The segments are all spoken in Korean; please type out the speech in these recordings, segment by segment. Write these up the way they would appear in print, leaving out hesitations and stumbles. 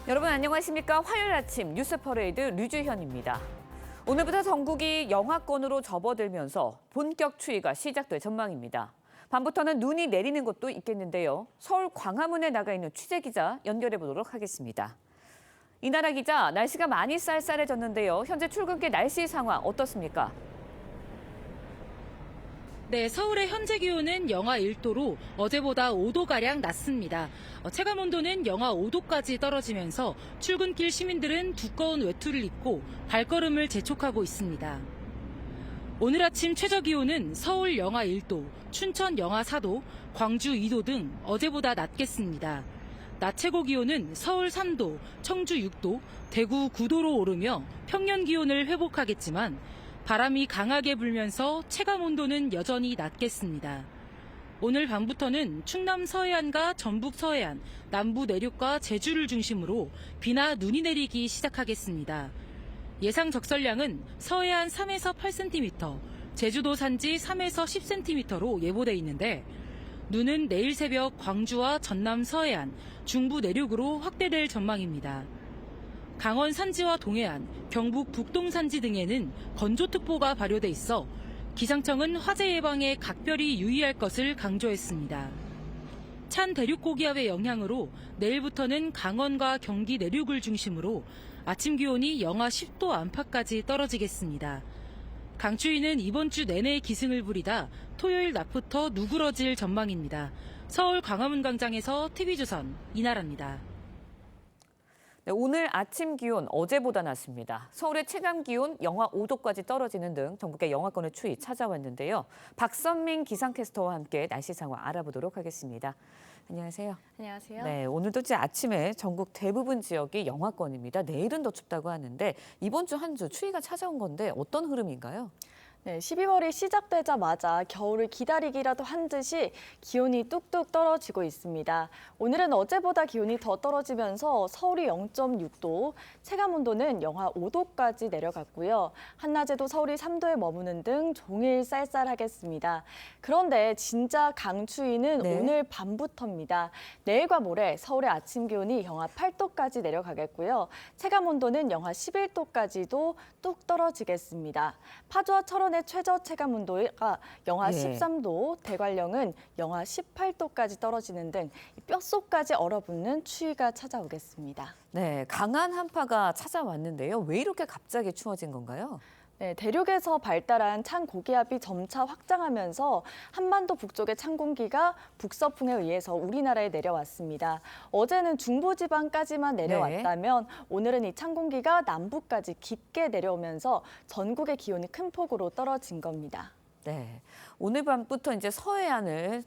여러분 안녕하십니까? 화요일 아침 뉴스 퍼레이드 류주현입니다. 오늘부터 전국이 영하권으로 접어들면서 본격 추위가 시작될 전망입니다. 밤부터는 눈이 내리는 곳도 있겠는데요. 서울 광화문에 나가 있는 취재 기자 연결해 보도록 하겠습니다. 이나라 기자, 날씨가 많이 쌀쌀해졌는데요. 현재 출근길 날씨 상황 어떻습니까? 네, 서울의 현재 기온은 영하 1도로 어제보다 5도가량 낮습니다. 체감 온도는 영하 5도까지 떨어지면서 출근길 시민들은 두꺼운 외투를 입고 발걸음을 재촉하고 있습니다. 오늘 아침 최저 기온은 서울 영하 1도, 춘천 영하 4도, 광주 2도 등 어제보다 낮겠습니다. 낮 최고 기온은 서울 3도, 청주 6도, 대구 9도로 오르며 평년 기온을 회복하겠지만 바람이 강하게 불면서 체감 온도는 여전히 낮겠습니다. 오늘 밤부터는 충남 서해안과 전북 서해안, 남부 내륙과 제주를 중심으로 비나 눈이 내리기 시작하겠습니다. 예상 적설량은 서해안 3에서 8cm, 제주도 산지 3에서 10cm로 예보돼 있는데 눈은 내일 새벽 광주와 전남 서해안, 중부 내륙으로 확대될 전망입니다. 강원 산지와 동해안, 경북 북동 산지 등에는 건조특보가 발효돼 있어 기상청은 화재 예방에 각별히 유의할 것을 강조했습니다. 찬 대륙 고기압의 영향으로 내일부터는 강원과 경기 내륙을 중심으로 아침 기온이 영하 10도 안팎까지 떨어지겠습니다. 강추위는 이번 주 내내 기승을 부리다 토요일 낮부터 누그러질 전망입니다. 서울 광화문 광장에서 TV조선 이나라입니다. 네, 오늘 아침 기온 어제보다 낮습니다. 서울의 체감 기온 영하 5도까지 떨어지는 등 전국의 영하권의 추위 찾아왔는데요. 박선민 기상캐스터와 함께 날씨 상황 알아보도록 하겠습니다. 안녕하세요. 안녕하세요. 네, 오늘도 아침에 전국 대부분 지역이 영하권입니다. 내일은 더 춥다고 하는데 이번 주 한 주 추위가 찾아온 건데 어떤 흐름인가요? 네, 12월이 시작되자마자 겨울을 기다리기라도 한 듯이 기온이 뚝뚝 떨어지고 있습니다. 오늘은 어제보다 기온이 더 떨어지면서 서울이 0.6도, 체감온도는 영하 5도까지 내려갔고요. 한낮에도 서울이 3도에 머무는 등 종일 쌀쌀하겠습니다. 그런데 진짜 강추위는 네. 오늘 밤부터입니다. 내일과 모레 서울의 아침 기온이 영하 8도까지 내려가겠고요. 체감온도는 영하 11도까지도 뚝 떨어지겠습니다. 파주와 철원의 최저 체감 온도가 영하 13도, 대관령은 영하 18도까지 떨어지는 등 뼛속까지 얼어붙는 추위가 찾아오겠습니다. 네, 강한 한파가 찾아왔는데요. 왜 이렇게 갑자기 추워진 건가요? 네, 대륙에서 발달한 찬 고기압이 점차 확장하면서 한반도 북쪽의 찬 공기가 북서풍에 의해서 우리나라에 내려왔습니다. 어제는 중부지방까지만 내려왔다면 오늘은 이 찬 공기가 남부까지 깊게 내려오면서 전국의 기온이 큰 폭으로 떨어진 겁니다. 네, 오늘 밤부터 이제 서해안과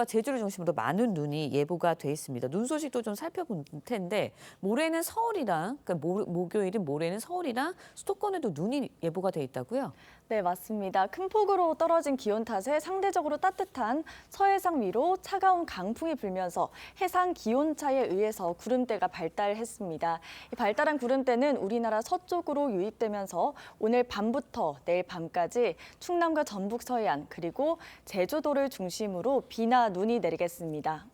제주를 중심으로 많은 눈이 예보가 돼 있습니다. 눈 소식도 좀 살펴볼 텐데 모레는 서울이랑 그러니까 목요일인 모레는 서울이랑 수도권에도 눈이 예보가 돼 있다고요? 네, 맞습니다. 큰 폭으로 떨어진 기온 탓에 상대적으로 따뜻한 서해상 위로 차가운 강풍이 불면서 해상 기온차에 의해서 구름대가 발달했습니다. 이 발달한 구름대는 우리나라 서쪽으로 유입되면서 오늘 밤부터 내일 밤까지 충남과 전북 서해안 그리고 제주도를 중심으로 비나 눈이 내리겠습니다.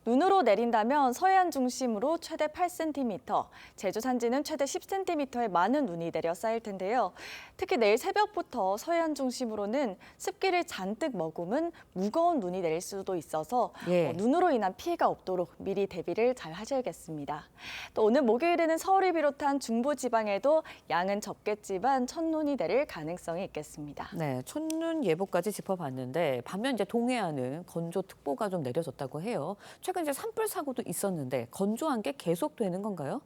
눈으로 내린다면 서해안 중심으로 최대 8cm, 제주 산지는 최대 10cm의 많은 눈이 내려 쌓일 텐데요. 특히 내일 새벽부터 서해안 중심으로는 습기를 잔뜩 머금은 무거운 눈이 내릴 수도 있어서 눈으로 인한 피해가 없도록 미리 대비를 잘 하셔야겠습니다. 또 오늘 목요일에는 서울을 비롯한 중부지방에도 양은 적겠지만 첫눈이 내릴 가능성이 있겠습니다. 네, 첫눈 예보까지 짚어봤는데 반면 이제 동해안은 건조특보가 좀 내려졌다고 해요. 최근 이제 산불 사고도 있었는데 건조한 게 계속되는 건가요?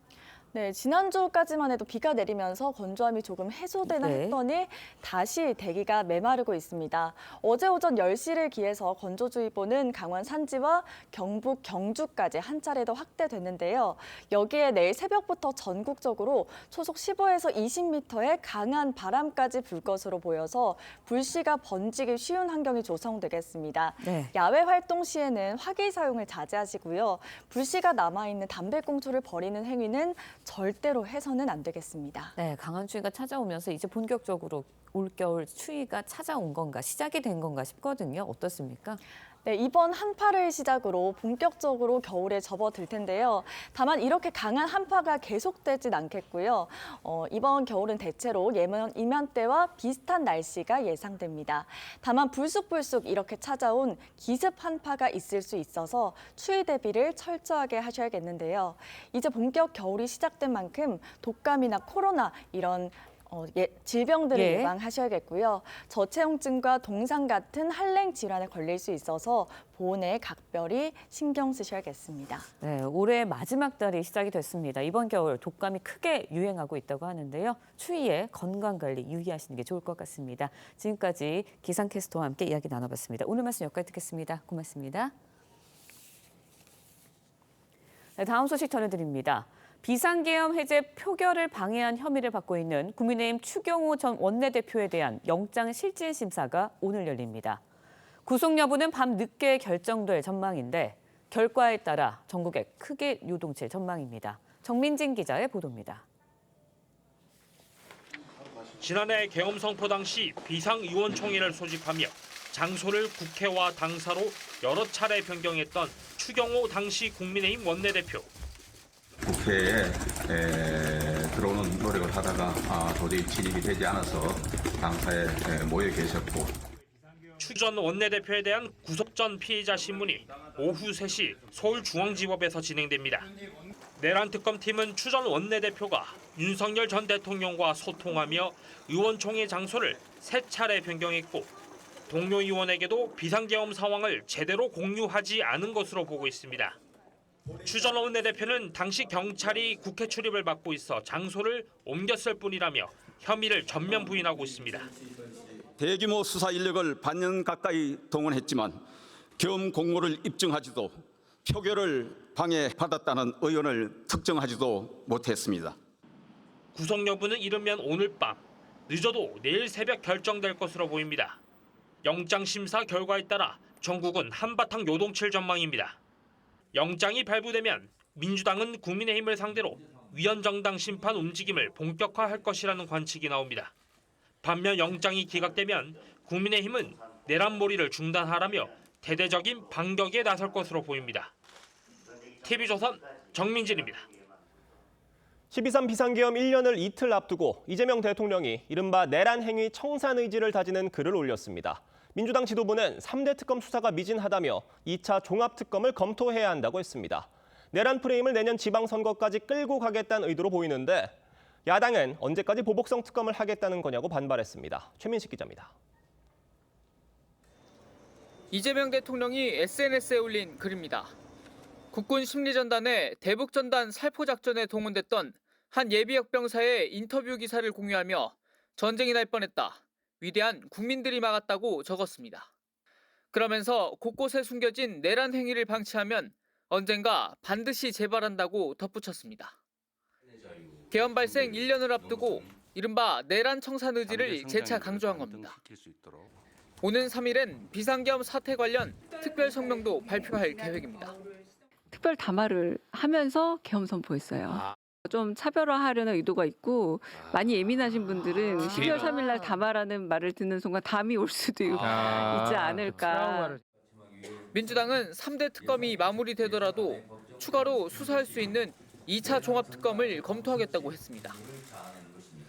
네, 지난주까지만 해도 비가 내리면서 건조함이 조금 해소되나 네. 했더니 다시 대기가 메마르고 있습니다. 어제 오전 10시를 기해서 건조주의보는 강원 산지와 경북 경주까지 한 차례 더 확대됐는데요. 여기에 내일 새벽부터 전국적으로 초속 15에서 20m의 강한 바람까지 불 것으로 보여서 불씨가 번지기 쉬운 환경이 조성되겠습니다. 네. 야외 활동 시에는 화기 사용을 자제하시고요. 불씨가 남아있는 담배꽁초를 버리는 행위는 절대로 해서는 안 되겠습니다. 네, 강한 추위가 찾아오면서 이제 본격적으로 올겨울 추위가 찾아온 건가, 시작이 된 건가 싶거든요. 어떻습니까? 네, 이번 한파를 시작으로 본격적으로 겨울에 접어들 텐데요. 다만 이렇게 강한 한파가 계속되진 않겠고요. 이번 겨울은 대체로 이맘때와 비슷한 날씨가 예상됩니다. 다만 불쑥불쑥 이렇게 찾아온 기습 한파가 있을 수 있어서 추위 대비를 철저하게 하셔야겠는데요. 이제 본격 겨울이 시작된 만큼 독감이나 코로나 이런 질병들을 예. 예방하셔야겠고요. 저체온증과 동상 같은 한랭 질환에 걸릴 수 있어서 보온에 각별히 신경 쓰셔야겠습니다. 네, 올해 마지막 달이 시작이 됐습니다. 이번 겨울 독감이 크게 유행하고 있다고 하는데요. 추위에 건강관리 유의하시는 게 좋을 것 같습니다. 지금까지 기상캐스터와 함께 이야기 나눠봤습니다. 오늘 말씀 여기까지 듣겠습니다. 고맙습니다. 네, 다음 소식 전해드립니다. 비상계엄 해제 표결을 방해한 혐의를 받고 있는 국민의힘 추경호 전 원내대표에 대한 영장실질심사가 오늘 열립니다. 구속 여부는 밤 늦게 결정될 전망인데 결과에 따라 전국에 크게 요동칠 전망입니다. 정민진 기자의 보도입니다. 지난해 계엄 선포 당시 비상의원총회를 소집하며 장소를 국회와 당사로 여러 차례 변경했던 추경호 당시 국민의힘 원내대표. 국회에 들어오는 노력을 하다가 도저히 진입이 되지 않아서 당사에 모여 계셨고. 추 전 원내대표에 대한 구속 전 피의자 신문이 오후 3시 서울중앙지법에서 진행됩니다. 내란 특검팀은 추 전 원내대표가 윤석열 전 대통령과 소통하며 의원총회 장소를 3차례 변경했고 동료 의원에게도 비상계엄 상황을 제대로 공유하지 않은 것으로 보고 있습니다. 추 전 원내대표는 당시 경찰이 국회 출입을 막고 있어 장소를 옮겼을 뿐이라며 혐의를 전면 부인하고 있습니다. 대규모 수사 인력을 반년 가까이 동원했지만 계엄 공모를 입증하지도 표결을 방해받았다는 의원을 특정하지도 못했습니다. 구속 여부는 이르면 오늘 밤, 늦어도 내일 새벽 결정될 것으로 보입니다. 영장 심사 결과에 따라 전국은 한바탕 요동칠 전망입니다. 영장이 발부되면 민주당은 국민의힘을 상대로 위헌정당 심판 움직임을 본격화할 것이라는 관측이 나옵니다. 반면 영장이 기각되면 국민의힘은 내란몰이를 중단하라며 대대적인 반격에 나설 것으로 보입니다. TV조선 정민진입니다. 12.3 비상계엄 1년을 이틀 앞두고 이재명 대통령이 이른바 내란 행위 청산 의지를 다지는 글을 올렸습니다. 민주당 지도부는 3대 특검 수사가 미진하다며 2차 종합특검을 검토해야 한다고 했습니다. 내란 프레임을 내년 지방선거까지 끌고 가겠다는 의도로 보이는데 야당은 언제까지 보복성 특검을 하겠다는 거냐고 반발했습니다. 최민식 기자입니다. 이재명 대통령이 SNS에 올린 글입니다. 국군 심리전단의 대북전단 살포작전에 동원됐던 한 예비역병사의 인터뷰 기사를 공유하며 전쟁이 날 뻔했다. 위대한 국민들이 막았다고 적었습니다. 그러면서 곳곳에 숨겨진 내란 행위를 방치하면 언젠가 반드시 재발한다고 덧붙였습니다. 계엄 발생 1년을 앞두고 이른바 내란 청산 의지를 재차 강조한 겁니다. 오는 3일엔 비상계엄 사태 관련 특별 성명도 발표할 계획입니다. 특별 담화를 하면서 계엄 선포했어요. 좀 차별화하려는 의도가 있고 많이 예민하신 분들은 12월 3일 날 담화라는 말을 듣는 순간 담이 올 수도 있지 않을까. 민주당은 3대 특검이 마무리되더라도 추가로 수사할 수 있는 2차 종합특검을 검토하겠다고 했습니다.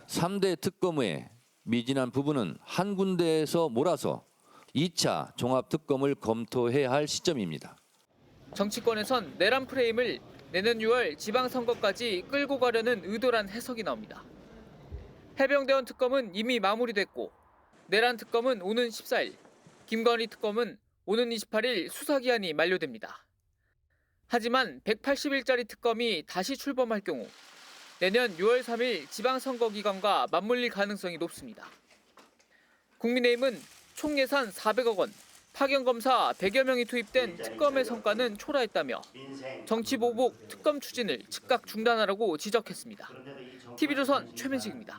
3대 특검의 미진한 부분은 한 군데에서 몰아서 2차 종합특검을 검토해야 할 시점입니다. 정치권에선 내란 프레임을 내년 6월 지방선거까지 끌고 가려는 의도란 해석이 나옵니다. 해병대원 특검은 이미 마무리됐고 내란 특검은 오는 14일, 김건희 특검은 오는 28일 수사기한이 만료됩니다. 하지만 180일짜리 특검이 다시 출범할 경우 내년 6월 3일 지방선거 기간과 맞물릴 가능성이 높습니다. 국민의힘은 총 예산 400억 원, 파견검사 100여 명이 투입된 특검의 성과는 초라했다며 정치보복 특검 추진을 즉각 중단하라고 지적했습니다. TV조선 최민식입니다.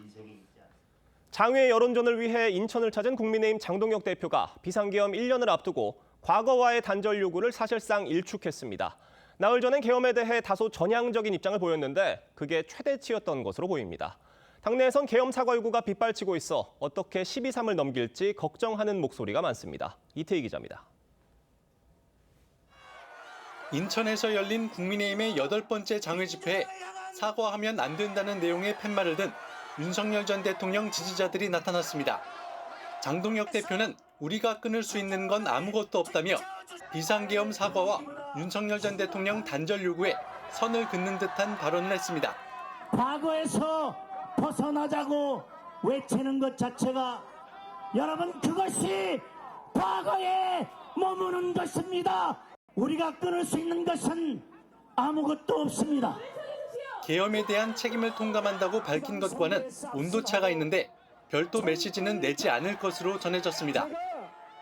장외 여론전을 위해 인천을 찾은 국민의힘 장동혁 대표가 비상계엄 1년을 앞두고 과거와의 단절 요구를 사실상 일축했습니다. 나흘 전엔 계엄에 대해 다소 전향적인 입장을 보였는데 그게 최대치였던 것으로 보입니다. 당내에선 계엄 사과 요구가 빗발치고 있어 어떻게 12.3을 넘길지 걱정하는 목소리가 많습니다. 이태희 기자입니다. 인천에서 열린 국민의힘의 8번째 장외 집회에 사과하면 안 된다는 내용의 팻말을 든 윤석열 전 대통령 지지자들이 나타났습니다. 장동혁 대표는 우리가 끊을 수 있는 건 아무것도 없다며 비상계엄 사과와 윤석열 전 대통령 단절 요구에 선을 긋는 듯한 발언을 했습니다. 과거에서 벗어나자고 외치는 것 자체가 여러분 그것이 과거에 머무는 것입니다. 우리가 끊을 수 있는 것은 아무것도 없습니다. 계엄에 대한 책임을 통감한다고 밝힌 것과는 온도차가 있는데 별도 메시지는 내지 않을 것으로 전해졌습니다.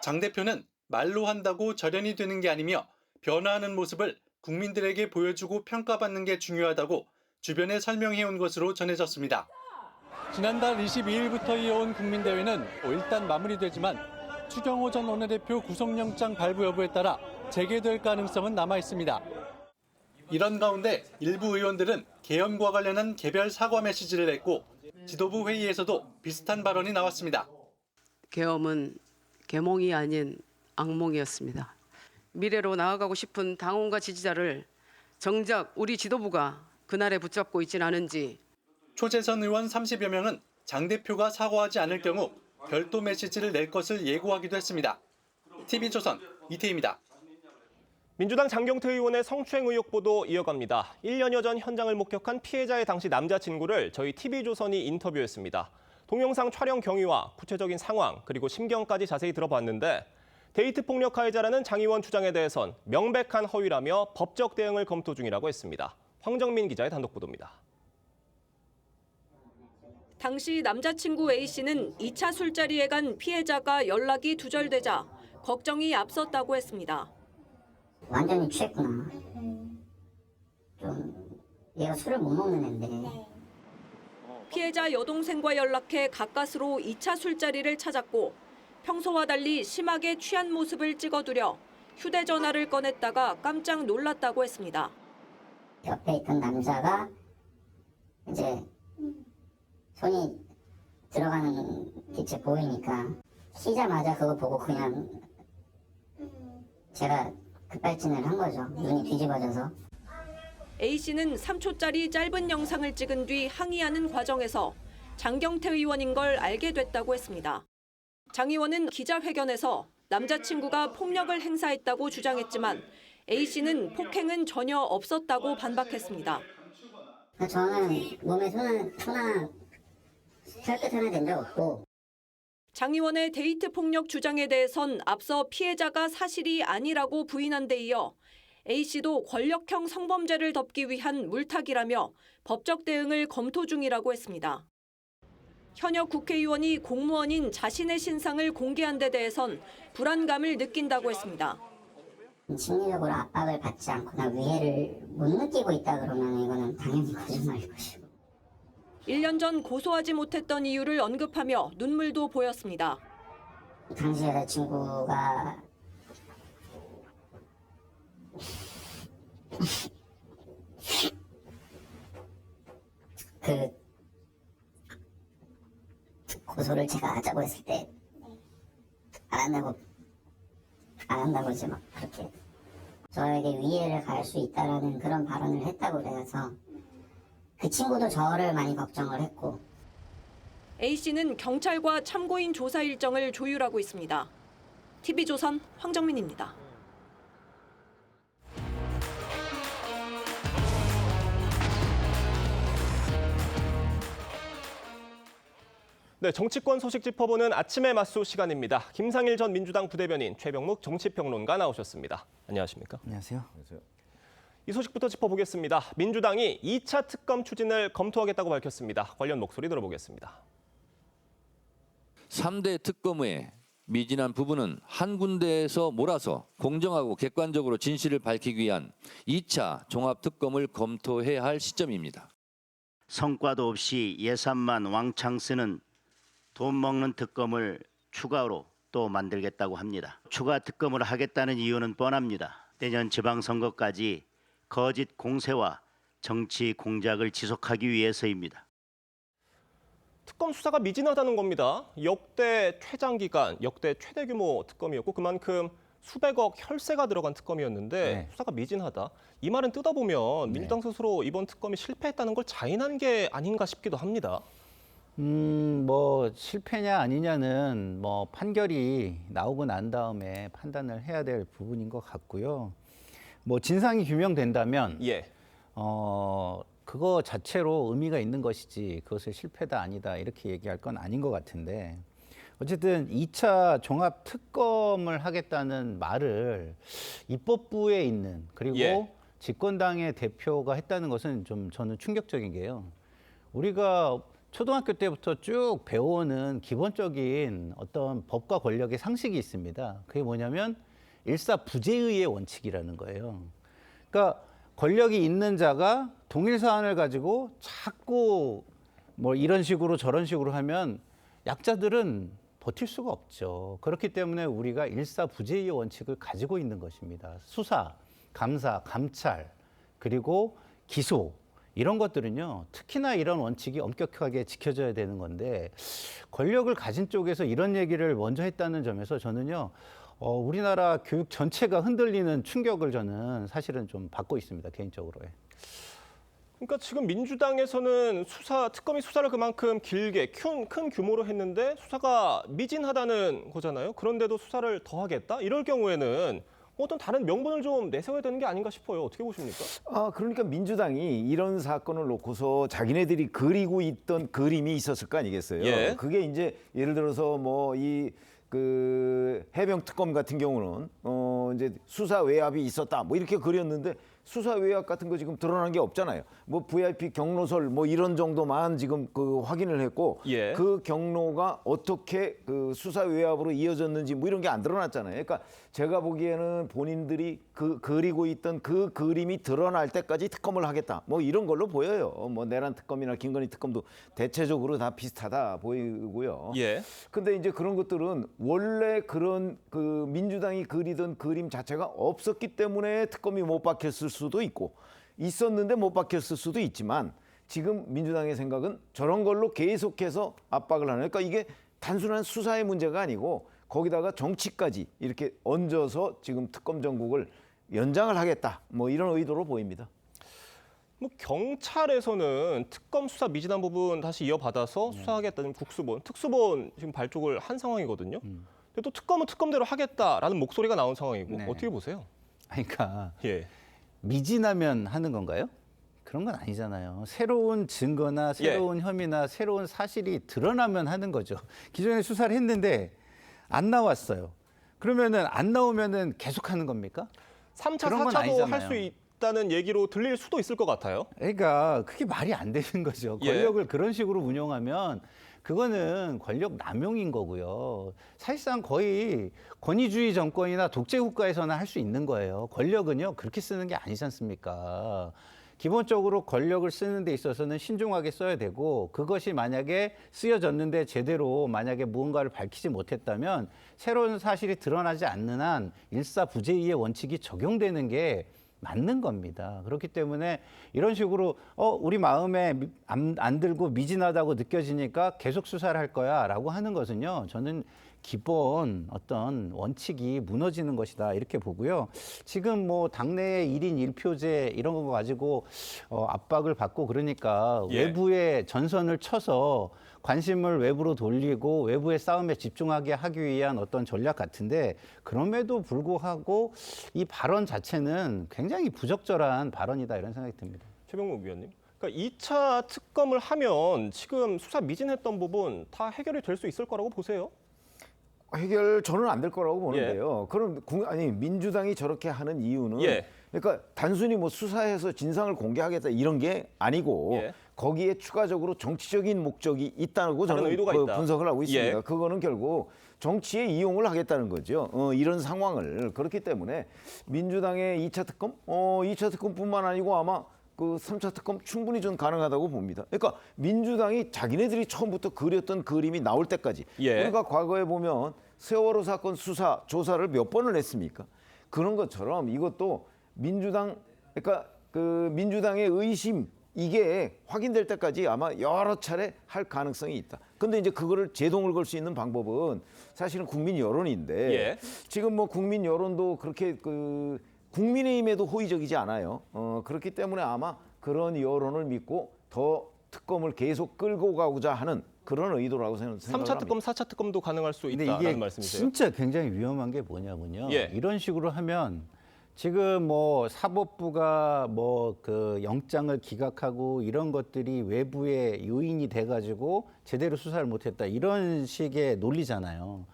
장 대표는 말로 한다고 절연이 되는 게 아니며 변화하는 모습을 국민들에게 보여주고 평가받는 게 중요하다고 주변에 설명해온 것으로 전해졌습니다. 지난달 22일부터 이어온 국민대회는 일단 마무리되지만 추경호 전 원내대표 구속영장 발부 여부에 따라 재개될 가능성은 남아있습니다. 이런 가운데 일부 의원들은 계엄과 관련한 개별 사과 메시지를 냈고 지도부 회의에서도 비슷한 발언이 나왔습니다. 계엄은 계몽이 아닌 악몽이었습니다. 미래로 나아가고 싶은 당원과 지지자를 정작 우리 지도부가 그날에 붙잡고 있진 않은지. 초재선 의원 30여 명은 장 대표가 사과하지 않을 경우 별도 메시지를 낼 것을 예고하기도 했습니다. TV조선 이태희입니다. 민주당 장경태 의원의 성추행 의혹 보도 이어갑니다. 1년여 전 현장을 목격한 피해자의 당시 남자친구를 저희 TV조선이 인터뷰했습니다. 동영상 촬영 경위와 구체적인 상황 그리고 심경까지 자세히 들어봤는데 데이트 폭력 가해자라는 장 의원 주장에 대해선 명백한 허위라며 법적 대응을 검토 중이라고 했습니다. 황정민 기자의 단독 보도입니다. 당시 남자친구 A씨는 2차 술자리에 간 피해자가 연락이 두절되자 걱정이 앞섰다고 했습니다. 완전히 취했구나. 좀 얘가 술을 못 먹는 앤데. 피해자 여동생과 연락해 가까스로 2차 술자리를 찾았고 평소와 달리 심하게 취한 모습을 찍어두려 휴대전화를 꺼냈다가 깜짝 놀랐다고 했습니다. 옆에 있던 남자가 이제 손이 들어가는 빛이 보이니까 키자마자 그거 보고 그냥 제가 급발진을 한 거죠. 눈이 뒤집어져서. A씨는 3초짜리 짧은 영상을 찍은 뒤 항의하는 과정에서 장경태 의원인 걸 알게 됐다고 했습니다. 장 의원은 기자회견에서 남자친구가 폭력을 행사했다고 주장했지만 A씨는 폭행은 전혀 없었다고 반박했습니다. 저는 몸에 손 혈끝 하나 낸 적 없고. 장 의원의 데이트 폭력 주장에 대해선 앞서 피해자가 사실이 아니라고 부인한 데 이어 A씨도 권력형 성범죄를 덮기 위한 물타기라며 법적 대응을 검토 중이라고 했습니다. 현역 국회의원이 공무원인 자신의 신상을 공개한 데 대해선 불안감을 느낀다고 했습니다. 심리적으로 압박을 받지 않거나 위해를 못 느끼고 있다 그러면 이거는 당연히 거짓말일 것이고. 1년 전 고소하지 못했던 이유를 언급하며 눈물도 보였습니다. 당시 여자친구가 그 고소를 제가 하자고 했을 때 안 한다고 이제 막 그렇게 저에게 위해를 가할 수 있다라는 그런 발언을 했다고 그래서 그 친구도 저를 많이 걱정을 했고. A씨는 경찰과 참고인 조사 일정을 조율하고 있습니다. TV조선 황정민입니다. 네, 정치권 소식 짚어보는 아침의 맞소 시간입니다. 김상일 전 민주당 부대변인, 최병묵 정치평론가 나오셨습니다. 안녕하십니까? 안녕하세요. 이 소식부터 짚어보겠습니다. 민주당이 2차 특검 추진을 검토하겠다고 밝혔습니다. 관련 목소리 들어보겠습니다. 3대 특검의 미진한 부분은 한 군데에서 몰아서 공정하고 객관적으로 진실을 밝히기 위한 2차 종합특검을 검토해야 할 시점입니다. 성과도 없이 예산만 왕창 쓰는 돈 먹는 특검을 추가로 또 만들겠다고 합니다. 추가 특검을 하겠다는 이유는 뻔합니다. 내년 지방선거까지 거짓 공세와 정치 공작을 지속하기 위해서입니다. 특검 수사가 미진하다는 겁니다. 역대 최장기간, 역대 최대 규모 특검이었고 그만큼 수백억 혈세가 들어간 특검이었는데 수사가 미진하다. 이 말은 뜯어보면 민주당 스스로 이번 특검이 실패했다는 걸 자인한 게 아닌가 싶기도 합니다. 뭐 실패냐 아니냐는 뭐 판결이 나오고 난 다음에 판단을 해야 될 부분인 것 같고요. 뭐 진상이 규명된다면 그거 자체로 의미가 있는 것이지 그것을 실패다 아니다 이렇게 얘기할 건 아닌 것 같은데 어쨌든 2차 종합 특검을 하겠다는 말을 입법부에 있는 그리고 집권당의 대표가 했다는 것은 좀 저는 충격적인 게요. 우리가 초등학교 때부터 쭉 배워오는 기본적인 어떤 법과 권력의 상식이 있습니다. 그게 뭐냐면 일사부재의의 원칙이라는 거예요. 그러니까 권력이 있는 자가 동일 사안을 가지고 자꾸 뭐 이런 식으로 저런 식으로 하면 약자들은 버틸 수가 없죠. 그렇기 때문에 우리가 일사부재의의 원칙을 가지고 있는 것입니다. 수사, 감사, 감찰, 그리고 기소 이런 것들은요. 특히나 이런 원칙이 엄격하게 지켜져야 되는 건데 권력을 가진 쪽에서 이런 얘기를 먼저 했다는 점에서 저는요. 우리나라 교육 전체가 흔들리는 충격을 저는 사실은 좀 받고 있습니다. 개인적으로. 그러니까 지금 민주당에서는 특검이 수사를 그만큼 길게 큰 규모로 했는데 수사가 미진하다는 거잖아요. 그런데도 수사를 더 하겠다? 이럴 경우에는 어떤 다른 명분을 좀 내세워야 되는 게 아닌가 싶어요. 어떻게 보십니까? 그러니까 민주당이 이런 사건을 놓고서 자기네들이 그리고 있던 그림이 있었을 거 아니겠어요? 그게 이제 예를 들어서 뭐 그 해병 특검 같은 경우는 이제 수사 외압이 있었다 뭐 이렇게 그렸는데 수사 외압 같은 거 지금 드러난 게 없잖아요. 뭐 VIP 경로설 뭐 이런 정도만 지금 그 확인을 했고 그 경로가 어떻게 그 수사 외압으로 이어졌는지 뭐 이런 게 안 드러났잖아요. 그러니까 제가 보기에는 본인들이 그리고 있던 그 그림이 드러날 때까지 특검을 하겠다 뭐 이런 걸로 보여요. 뭐 내란 특검이나 김건희 특검도 대체적으로 다 비슷하다 보이고요. 근데 이제 그런 것들은 원래 그런 그 민주당이 그리던 그림 자체가 없었기 때문에 특검이 못 박혔을 수도 있고 있었는데 못 박혔을 수도 있지만 지금 민주당의 생각은 저런 걸로 계속해서 압박을 하는 그러니까 이게 단순한 수사의 문제가 아니고 거기다가 정치까지 이렇게 얹어서 지금 특검 전국을 연장을 하겠다 뭐 이런 의도로 보입니다. 뭐 경찰에서는 특검 수사 미진한 부분 다시 이어받아서 수사하겠다는 국수본, 특수본 지금 발족을 한 상황이거든요. 근데 또 특검은 특검대로 하겠다라는 목소리가 나온 상황이고 어떻게 보세요? 그러니까 미진하면 하는 건가요? 그런 건 아니잖아요. 새로운 증거나 새로운 혐의나 새로운 사실이 드러나면 하는 거죠. 기존에 수사를 했는데 안 나왔어요. 그러면은 안 나오면은 계속 하는 겁니까? 3차, 4차도 할 수 있다는 얘기로 들릴 수도 있을 것 같아요. 그러니까 그게 말이 안 되는 거죠. 권력을 그런 식으로 운용하면 그거는 권력 남용인 거고요. 사실상 거의 권위주의 정권이나 독재 국가에서나 할 수 있는 거예요. 권력은요 그렇게 쓰는 게 아니지 않습니까? 기본적으로 권력을 쓰는 데 있어서는 신중하게 써야 되고 그것이 만약에 쓰여졌는데 제대로 만약에 무언가를 밝히지 못했다면 새로운 사실이 드러나지 않는 한 일사부재의의 원칙이 적용되는 게 맞는 겁니다. 그렇기 때문에 이런 식으로 우리 마음에 안 들고 미진하다고 느껴지니까 계속 수사를 할 거야 라고 하는 것은요. 저는 기본 어떤 원칙이 무너지는 것이다 이렇게 보고요. 지금 뭐 당내의 1인 1표제 이런 거 가지고 압박을 받고 그러니까 외부에 전선을 쳐서 관심을 외부로 돌리고 외부의 싸움에 집중하게 하기 위한 어떤 전략 같은데 그럼에도 불구하고 이 발언 자체는 굉장히 부적절한 발언이다 이런 생각이 듭니다. 최병묵 위원님. 그러니까 2차 특검을 하면 지금 수사 미진했던 부분 다 해결이 될 수 있을 거라고 보세요? 해결 저는 안 될 거라고 보는데요. 그럼 민주당이 저렇게 하는 이유는 그러니까 단순히 뭐 수사해서 진상을 공개하겠다 이런 게 아니고 거기에 추가적으로 정치적인 목적이 있다고 저는 분석을 하고 있습니다. 그거는 결국 정치에 이용을 하겠다는 거죠. 이런 상황을. 그렇기 때문에 민주당의 2차 특검, 2차 특검뿐만 아니고 아마 그 3차 특검 충분히 좀 가능하다고 봅니다. 그러니까 민주당이 자기네들이 처음부터 그렸던 그림이 나올 때까지 우리가 과거에 보면 세월호 사건 수사, 조사를 몇 번을 했습니까? 그런 것처럼 이것도 민주당, 그러니까 그 민주당의 의심, 이게 확인될 때까지 아마 여러 차례 할 가능성이 있다. 근데 이제 그거를 제동을 걸 수 있는 방법은 사실은 국민 여론인데 예. 지금 뭐 국민 여론도 그렇게 국민의힘에도 호의적이지 않아요. 그렇기 때문에 아마 그런 여론을 믿고 더 특검을 계속 끌고 가고자 하는 그런 의도라고 생각합니다. 3차 특검, 4차 특검도 가능할 수 근데 있다라는 이게 말씀이세요? 진짜 굉장히 위험한 게 뭐냐면요. 예. 이런 식으로 하면 지금 뭐 사법부가 뭐 그 영장을 기각하고 이런 것들이 외부의 요인이 돼가지고 제대로 수사를 못했다 이런 식의 논리잖아요.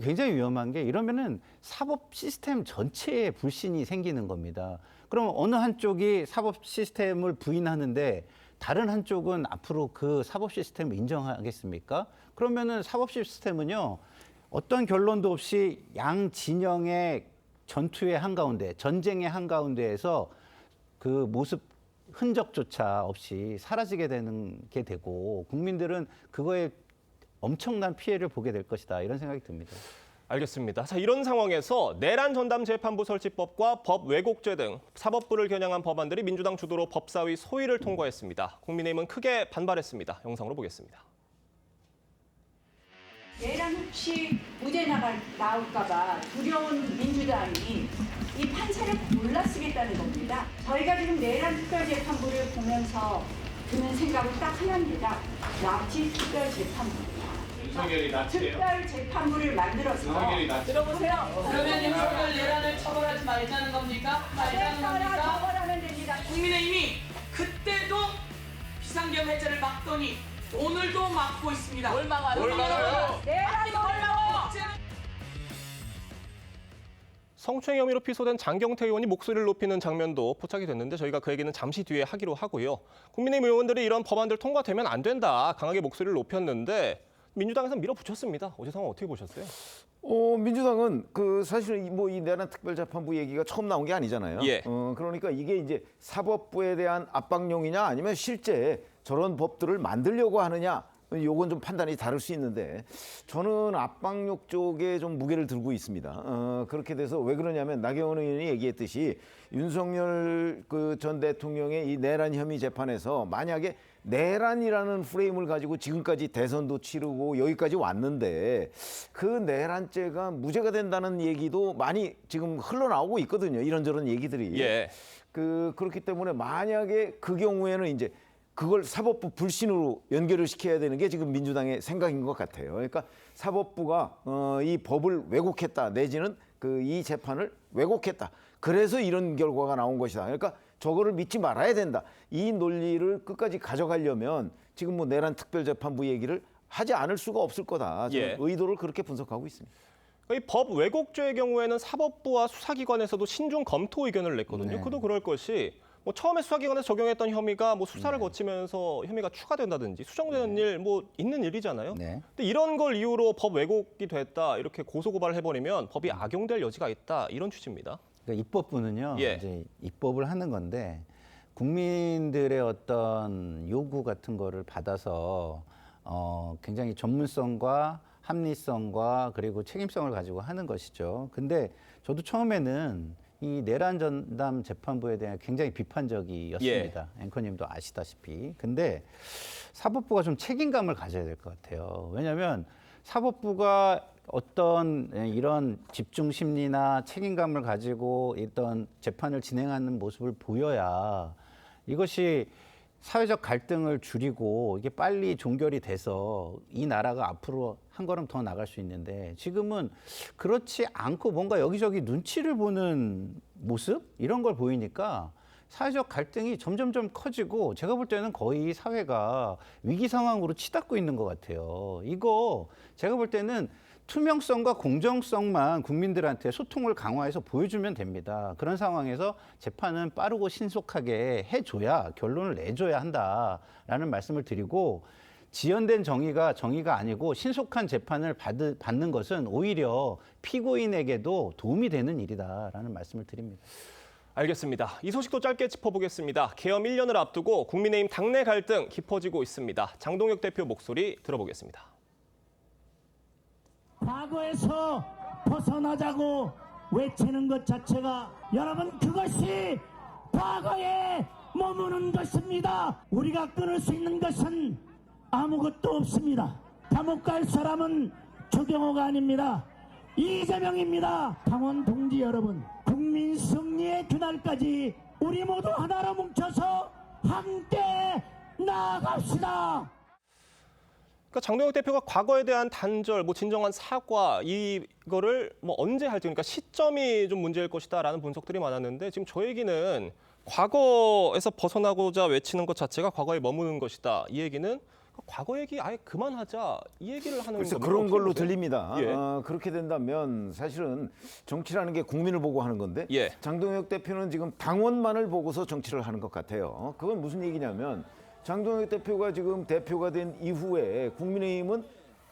굉장히 위험한 게 이러면은 사법 시스템 전체에 불신이 생기는 겁니다. 그럼 어느 한쪽이 사법 시스템을 부인하는데 다른 한쪽은 앞으로 그 사법 시스템을 인정하겠습니까? 그러면은 사법 시스템은요, 어떤 결론도 없이 양 진영의 전투의 한가운데, 전쟁의 한가운데에서 그 모습 흔적조차 없이 사라지게 되는 게 되고 국민들은 그거에 엄청난 피해를 보게 될 것이다 이런 생각이 듭니다. 알겠습니다. 자, 이런 상황에서 내란 전담 재판부 설치법과 법 왜곡죄 등 사법부를 겨냥한 법안들이 민주당 주도로 법사위 소위를 통과했습니다. 국민의힘은 크게 반발했습니다. 영상으로 보겠습니다. 내란 혹시 무죄 나올까 봐 두려운 민주당이 이 판사를 골라 쓰겠다는 겁니다. 저희가 지금 내란 특별재판부를 보면서 드는 생각은 딱 하나입니다. 나치 특별재판부입니다. 특별재판부를 만들어서 들어보세요. 그러면 윤석열 내란을 처벌하지 말자는 겁니까? 말자는 겁니까? 처벌하면 됩니다. 국민의힘이 그때도 비상계엄 해제를 막더니 오늘도 막고 있습니다. 뭘 막아요? 내란이 뭘 막아요? 성추행 혐의로 피소된 장경태 의원이 목소리를 높이는 장면도 포착이 됐는데 저희가 그 얘기는 잠시 뒤에 하기로 하고요. 국민의힘 의원들이 이런 법안들 통과되면 안 된다 강하게 목소리를 높였는데 민주당에서 밀어붙였습니다. 어제 상황 어떻게 보셨어요? 민주당은 사실 뭐 이 내란 특별재판부 얘기가 처음 나온 게 아니잖아요. 예. 그러니까 이게 이제 사법부에 대한 압박용이냐 아니면 실제 저런 법들을 만들려고 하느냐 요건 좀 판단이 다를 수 있는데 저는 압박용 쪽에 좀 무게를 들고 있습니다. 그렇게 돼서 왜 그러냐면 나경원 의원이 얘기했듯이 윤석열 전 대통령의 이 내란 혐의 재판에서 만약에 내란이라는 프레임을 가지고 지금까지 대선도 치르고 여기까지 왔는데 그 내란죄가 무죄가 된다는 얘기도 많이 지금 흘러나오고 있거든요. 이런저런 얘기들이. 예. 그렇기 때문에 만약에 그 경우에는 이제 그걸 사법부 불신으로 연결을 시켜야 되는 게 지금 민주당의 생각인 것 같아요. 그러니까 사법부가 이 법을 왜곡했다 내지는 이 재판을 왜곡했다. 그래서 이런 결과가 나온 것이다. 그러니까 저거를 믿지 말아야 된다. 이 논리를 끝까지 가져가려면 지금 뭐 내란 특별재판부 얘기를 하지 않을 수가 없을 거다. 저는 예. 의도를 그렇게 분석하고 있습니다. 이 법 왜곡죄의 경우에는 사법부와 수사기관에서도 신중 검토 의견을 냈거든요. 네. 그도 그럴 것이 뭐 처음에 수사기관에서 적용했던 혐의가 뭐 수사를 거치면서 혐의가 추가된다든지 수정되는 일 뭐 있는 일이잖아요. 네. 근데 이런 걸 이유로 법 왜곡이 됐다 이렇게 고소고발을 해버리면 법이 악용될 여지가 있다 이런 취지입니다. 그러니까 입법부는요, 예. 이제 입법을 하는 건데 국민들의 어떤 요구 같은 거를 받아서 굉장히 전문성과 합리성과 그리고 책임성을 가지고 하는 것이죠. 근데 저도 처음에는 이 내란 전담 재판부에 대한 굉장히 비판적이었습니다. 앵커님도 아시다시피. 근데 사법부가 좀 책임감을 가져야 될 것 같아요. 왜냐하면 사법부가 어떤 이런 집중 심리나 책임감을 가지고 있던 재판을 진행하는 모습을 보여야 이것이 사회적 갈등을 줄이고 이게 빨리 종결이 돼서 이 나라가 앞으로 한 걸음 더 나갈 수 있는데 지금은 그렇지 않고 뭔가 여기저기 눈치를 보는 모습 이런 걸 보이니까 사회적 갈등이 점점점 커지고 제가 볼 때는 거의 사회가 위기 상황으로 치닫고 있는 것 같아요. 이거 제가 볼 때는 투명성과 공정성만 국민들한테 소통을 강화해서 보여주면 됩니다. 그런 상황에서 재판은 빠르고 신속하게 해줘야 결론을 내줘야 한다라는 말씀을 드리고 지연된 정의가 아니고 신속한 재판을 받는 것은 오히려 피고인에게도 도움이 되는 일이다라는 말씀을 드립니다. 알겠습니다. 이 소식도 짧게 짚어보겠습니다. 계엄 1년을 앞두고 국민의힘 당내 갈등 깊어지고 있습니다. 장동혁 대표 목소리 들어보겠습니다. 과거에서 벗어나자고 외치는 것 자체가 여러분 그것이 과거의 머무는 것입니다. 우리가 끊을 수 있는 것은 아무것도 없습니다. 감옥 갈 사람은 조경호가 아닙니다. 이재명입니다. 당원 동지 여러분, 국민 승리의 그날까지 우리 모두 하나로 뭉쳐서 함께 나아갑시다. 그러니까 장동혁 대표가 과거에 대한 단절, 진정한 사과 이거를 언제 할지, 그러니까 시점이 좀 문제일 것이다라는 분석들이 많았는데 지금 저 얘기는 과거에서 벗어나고자 외치는 것 자체가 과거에 머무는 것이다. 이 얘기는 과거 얘기 아예 그만하자 이 얘기를 하는 그래서 겁니다. 그런 걸로 들립니다. 예. 그렇게 된다면 사실은 정치라는 게 국민을 보고 하는 건데 장동혁 대표는 지금 당원만을 보고서 정치를 하는 것 같아요. 그건 무슨 얘기냐면 장동혁 대표가 지금 대표가 된 이후에 국민의힘은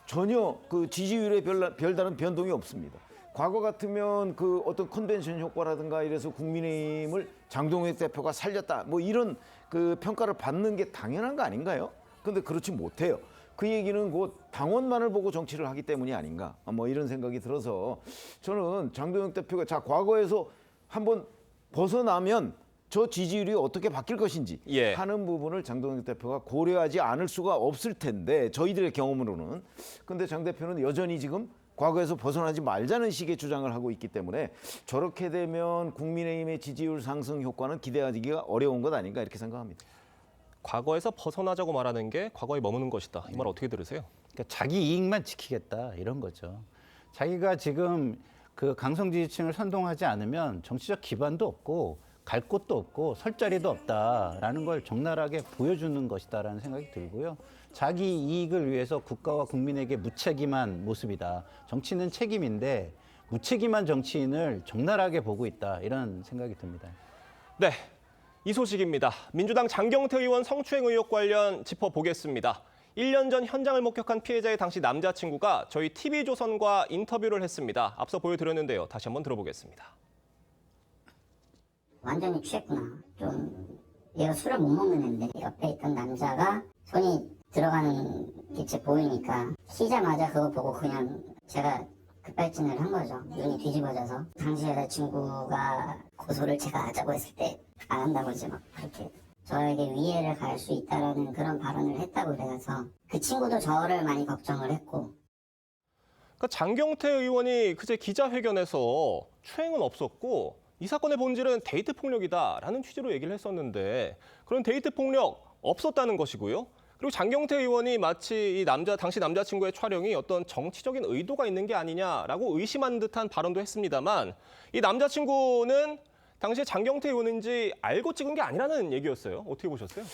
전혀 그 지지율에 별다른 변동이 없습니다. 과거 같으면 그 어떤 컨벤션 효과라든가 이래서 국민의힘을 장동혁 대표가 살렸다 이런 그 평가를 받는 게 당연한 거 아닌가요? 근데 그렇지 못해요. 그 얘기는 곧 당원만을 보고 정치를 하기 때문이 아닌가 이런 생각이 들어서 저는 장동혁 대표가 과거에서 한번 벗어나면 저 지지율이 어떻게 바뀔 것인지 하는 부분을 장동혁 대표가 고려하지 않을 수가 없을 텐데 저희들의 경험으로는. 근데 장 대표는 여전히 지금 과거에서 벗어나지 말자는 식의 주장을 하고 있기 때문에 저렇게 되면 국민의힘의 지지율 상승 효과는 기대하기가 어려운 것 아닌가 이렇게 생각합니다. 과거에서 벗어나자고 말하는 게 과거에 머무는 것이다. 이 말 어떻게 들으세요? 그러니까 자기 이익만 지키겠다 이런 거죠. 자기가 지금 그 강성 지지층을 선동하지 않으면 정치적 기반도 없고 갈 곳도 없고 설 자리도 없다라는 걸 적나라하게 보여주는 것이다라는 생각이 들고요. 자기 이익을 위해서 국가와 국민에게 무책임한 모습이다. 정치는 책임인데 무책임한 정치인을 적나라하게 보고 있다. 이런 생각이 듭니다. 네, 이 소식입니다. 민주당 장경태 의원 성추행 의혹 관련 짚어보겠습니다. 1년 전 현장을 목격한 피해자의 당시 남자친구가 저희 TV조선과 인터뷰를 했습니다. 앞서 보여드렸는데요. 다시 한번 들어보겠습니다. 완전히 취했구나. 좀 얘가 술을 못 먹는 애인데 옆에 있던 남자가 손이 들어가는 빛이 보이니까 키자마자 그거 보고 그냥 제가 급발진을 한 거죠. 눈이 뒤집어져서. 당시 여자친구가 고소를 제가 하자고 했을 때 안 한다고 이제 막 그렇게 저에게 위해를 가할 수 있다라는 그런 발언을 했다고 그래서 그 친구도 저를 많이 걱정을 했고. 그러니까 장경태 의원이 그제 기자회견에서 추행은 없었고 이 사건의 본질은 데이트 폭력이다라는 취지로 얘기를 했었는데 그런 데이트 폭력 없었다는 것이고요. 그리고 장경태 의원이 마치 이 당시 남자친구의 촬영이 어떤 정치적인 의도가 있는 게 아니냐라고 의심한 듯한 발언도 했습니다만 이 남자친구는 당시에 장경태 의원인지 알고 찍은 게 아니라는 얘기였어요. 어떻게 보셨어요?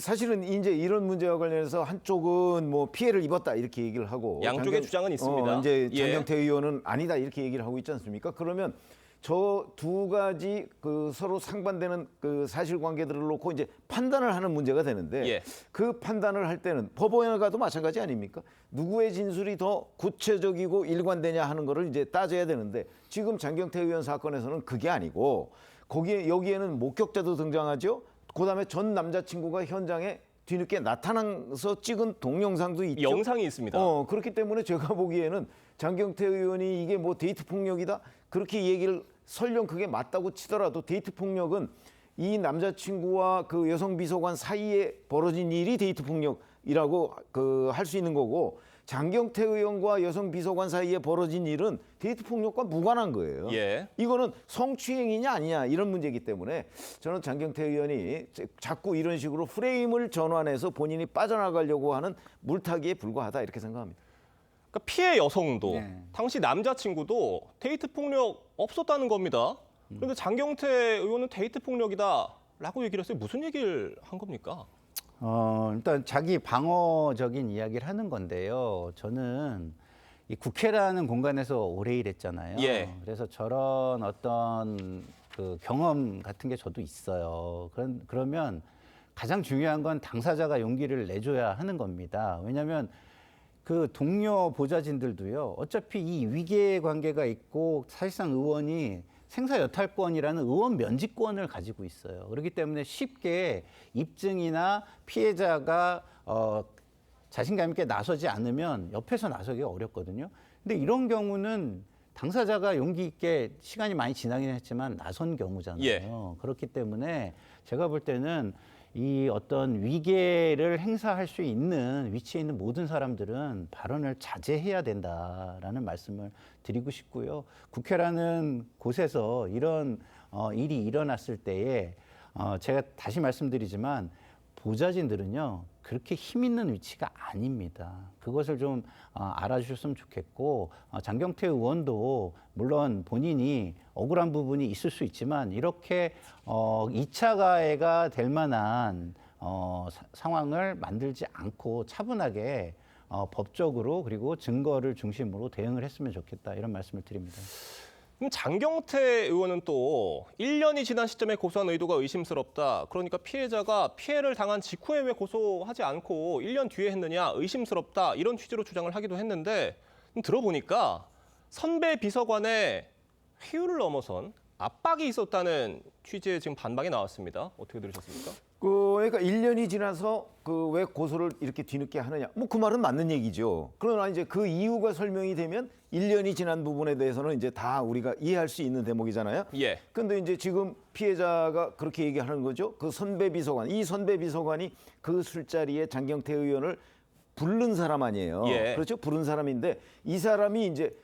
사실은 이제 이런 문제와 관련해서 한쪽은 피해를 입었다 이렇게 얘기를 하고 양쪽의 주장은 있습니다. 이제 장경태 의원은 아니다 이렇게 얘기를 하고 있지 않습니까? 그러면 저 두 가지 서로 상반되는 사실관계들을 놓고 이제 판단을 하는 문제가 되는데 그 판단을 할 때는 법원에 가도 마찬가지 아닙니까? 누구의 진술이 더 구체적이고 일관되냐 하는 거를 이제 따져야 되는데 지금 장경태 의원 사건에서는 그게 아니고 여기에는 목격자도 등장하죠. 그다음에 전 남자친구가 현장에 뒤늦게 나타나서 찍은 동영상도 있죠. 영상이 있습니다. 그렇기 때문에 제가 보기에는 장경태 의원이 이게 데이트 폭력이다 그렇게 얘기를 설령 그게 맞다고 치더라도 데이트 폭력은 이 남자친구와 그 여성 비서관 사이에 벌어진 일이 데이트 폭력이라고 할 수 있는 거고 장경태 의원과 여성 비서관 사이에 벌어진 일은 데이트 폭력과 무관한 거예요. 이거는 성추행이냐 아니냐 이런 문제이기 때문에 저는 장경태 의원이 자꾸 이런 식으로 프레임을 전환해서 본인이 빠져나가려고 하는 물타기에 불과하다 이렇게 생각합니다. 그러니까 피해 여성도 당시 남자친구도 데이트 폭력 없었다는 겁니다. 그런데 장경태 의원은 데이트 폭력이다라고 얘기를 했어요. 무슨 얘기를 한 겁니까? 일단 자기 방어적인 이야기를 하는 건데요. 저는 이 국회라는 공간에서 오래 일했잖아요. 그래서 저런 어떤 그 경험 같은 게 저도 있어요. 그러면 가장 중요한 건 당사자가 용기를 내줘야 하는 겁니다. 왜냐하면 그 동료 보좌진들도요. 어차피 이 위계 관계가 있고 사실상 의원이 생사여탈권이라는 의원 면직권을 가지고 있어요. 그렇기 때문에 쉽게 입증이나 피해자가 자신감 있게 나서지 않으면 옆에서 나서기가 어렵거든요. 근데 이런 경우는 당사자가 용기 있게 시간이 많이 지나긴 했지만 나선 경우잖아요. 그렇기 때문에 제가 볼 때는 이 어떤 위계를 행사할 수 있는 위치에 있는 모든 사람들은 발언을 자제해야 된다라는 말씀을 드리고 싶고요. 국회라는 곳에서 이런 일이 일어났을 때에 제가 다시 말씀드리지만 보좌진들은요 그렇게 힘 있는 위치가 아닙니다. 그것을 좀 알아주셨으면 좋겠고 장경태 의원도 물론 본인이 억울한 부분이 있을 수 있지만 이렇게 2차 가해가 될 만한 상황을 만들지 않고 차분하게 법적으로 그리고 증거를 중심으로 대응을 했으면 좋겠다 이런 말씀을 드립니다. 그럼 장경태 의원은 또 1년이 지난 시점에 고소한 의도가 의심스럽다. 그러니까 피해자가 피해를 당한 직후에 왜 고소하지 않고 1년 뒤에 했느냐 의심스럽다. 이런 취지로 주장을 하기도 했는데 들어보니까 선배 비서관의 회유를 넘어선 압박이 있었다는 취지의 지금 반박이 나왔습니다. 어떻게 들으셨습니까? 그러니까 1년이 지나서 왜 고소를 이렇게 뒤늦게 하느냐. 뭐 그 말은 맞는 얘기죠. 그러나 이제 그 이유가 설명이 되면 1년이 지난 부분에 대해서는 이제 다 우리가 이해할 수 있는 대목이잖아요. 예. 근데 이제 지금 피해자가 그렇게 얘기하는 거죠. 그 선배 비서관, 이 선배 비서관이 그 술자리에 장경태 의원을 부른 사람 아니에요. 예. 그렇죠? 부른 사람인데 이 사람이 이제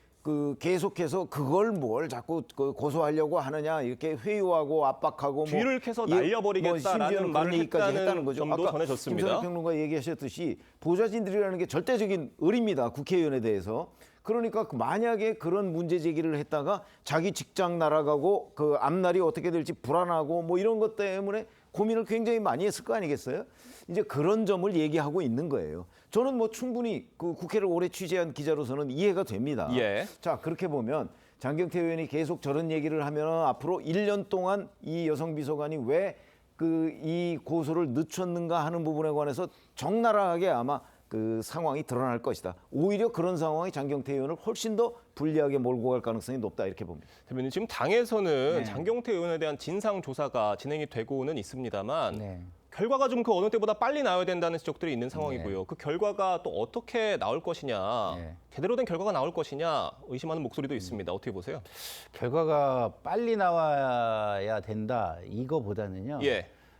계속해서 그걸 뭘 자꾸 고소하려고 하느냐 이렇게 회유하고 압박하고 뒤를 캐서 날려버리겠다라는 말을 했다는 거죠. 점도 아까 전해졌습니다. 김선욱 평론가 얘기하셨듯이 보좌진들이라는 게 절대적인 을입니다. 국회의원에 대해서. 그러니까 만약에 그런 문제 제기를 했다가 자기 직장 날아가고 그 앞날이 어떻게 될지 불안하고 뭐 이런 것 때문에 고민을 굉장히 많이 했을 거 아니겠어요? 이제 그런 점을 얘기하고 있는 거예요. 저는 뭐 충분히 그 국회를 오래 취재한 기자로서는 이해가 됩니다. 예. 자, 그렇게 보면 장경태 의원이 계속 저런 얘기를 하면 앞으로 1년 동안 이 여성 비서관이 왜 이 고소를 늦췄는가 하는 부분에 관해서 적나라하게 아마 그 상황이 드러날 것이다. 오히려 그런 상황이 장경태 의원을 훨씬 더 불리하게 몰고 갈 가능성이 높다 이렇게 봅니다. 대표님 지금 당에서는 장경태 의원에 대한 진상 조사가 진행이 되고는 있습니다만 결과가 좀 그 어느 때보다 빨리 나와야 된다는 지적들이 있는 상황이고요. 그 결과가 또 어떻게 나올 것이냐, 제대로 된 결과가 나올 것이냐 의심하는 목소리도 있습니다. 어떻게 보세요? 결과가 빨리 나와야 된다 이거보다는요.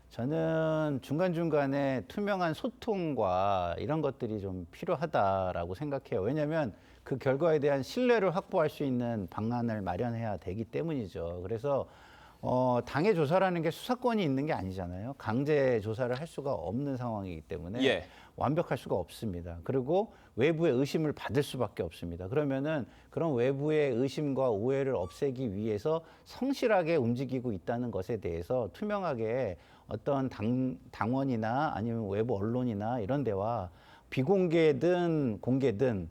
저는 중간중간에 투명한 소통과 이런 것들이 좀 필요하다라고 생각해요. 왜냐하면 그 결과에 대한 신뢰를 확보할 수 있는 방안을 마련해야 되기 때문이죠. 그래서 당의 조사라는 게 수사권이 있는 게 아니잖아요. 강제 조사를 할 수가 없는 상황이기 때문에 완벽할 수가 없습니다. 그리고 외부의 의심을 받을 수밖에 없습니다. 그러면은 그런 외부의 의심과 오해를 없애기 위해서 성실하게 움직이고 있다는 것에 대해서 투명하게 어떤 당원이나 아니면 외부 언론이나 이런 데와 비공개든 공개든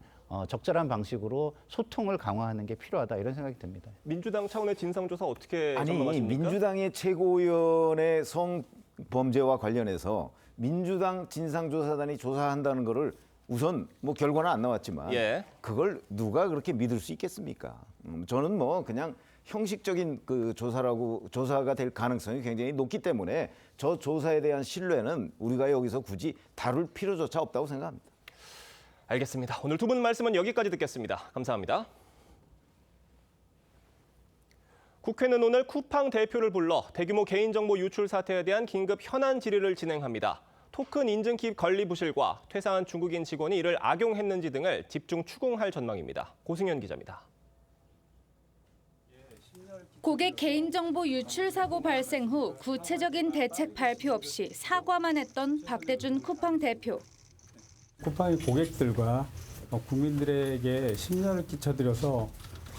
적절한 방식으로 소통을 강화하는 게 필요하다 이런 생각이 듭니다. 민주당 차원의 진상조사 어떻게 아니 전망하십니까? 민주당의 최고위원의 성범죄와 관련해서 민주당 진상조사단이 조사한다는 거를 우선 뭐 결과는 안 나왔지만 그걸 누가 그렇게 믿을 수 있겠습니까? 저는 뭐 그냥 형식적인 그 조사가 될 가능성이 굉장히 높기 때문에 저 조사에 대한 신뢰는 우리가 여기서 굳이 다룰 필요조차 없다고 생각합니다. 알겠습니다. 오늘 두 분 말씀은 여기까지 듣겠습니다. 감사합니다. 국회는 오늘 쿠팡 대표를 불러 대규모 개인정보 유출 사태에 대한 긴급 현안 질의를 진행합니다. 토큰 인증키 관리 부실과 퇴사한 중국인 직원이 이를 악용했는지 등을 집중 추궁할 전망입니다. 고승현 기자입니다. 고객 개인정보 유출 사고 발생 후 구체적인 대책 발표 없이 사과만 했던 박대준 쿠팡 대표. 쿠팡이 고객들과 국민들에게 심려를 끼쳐드려서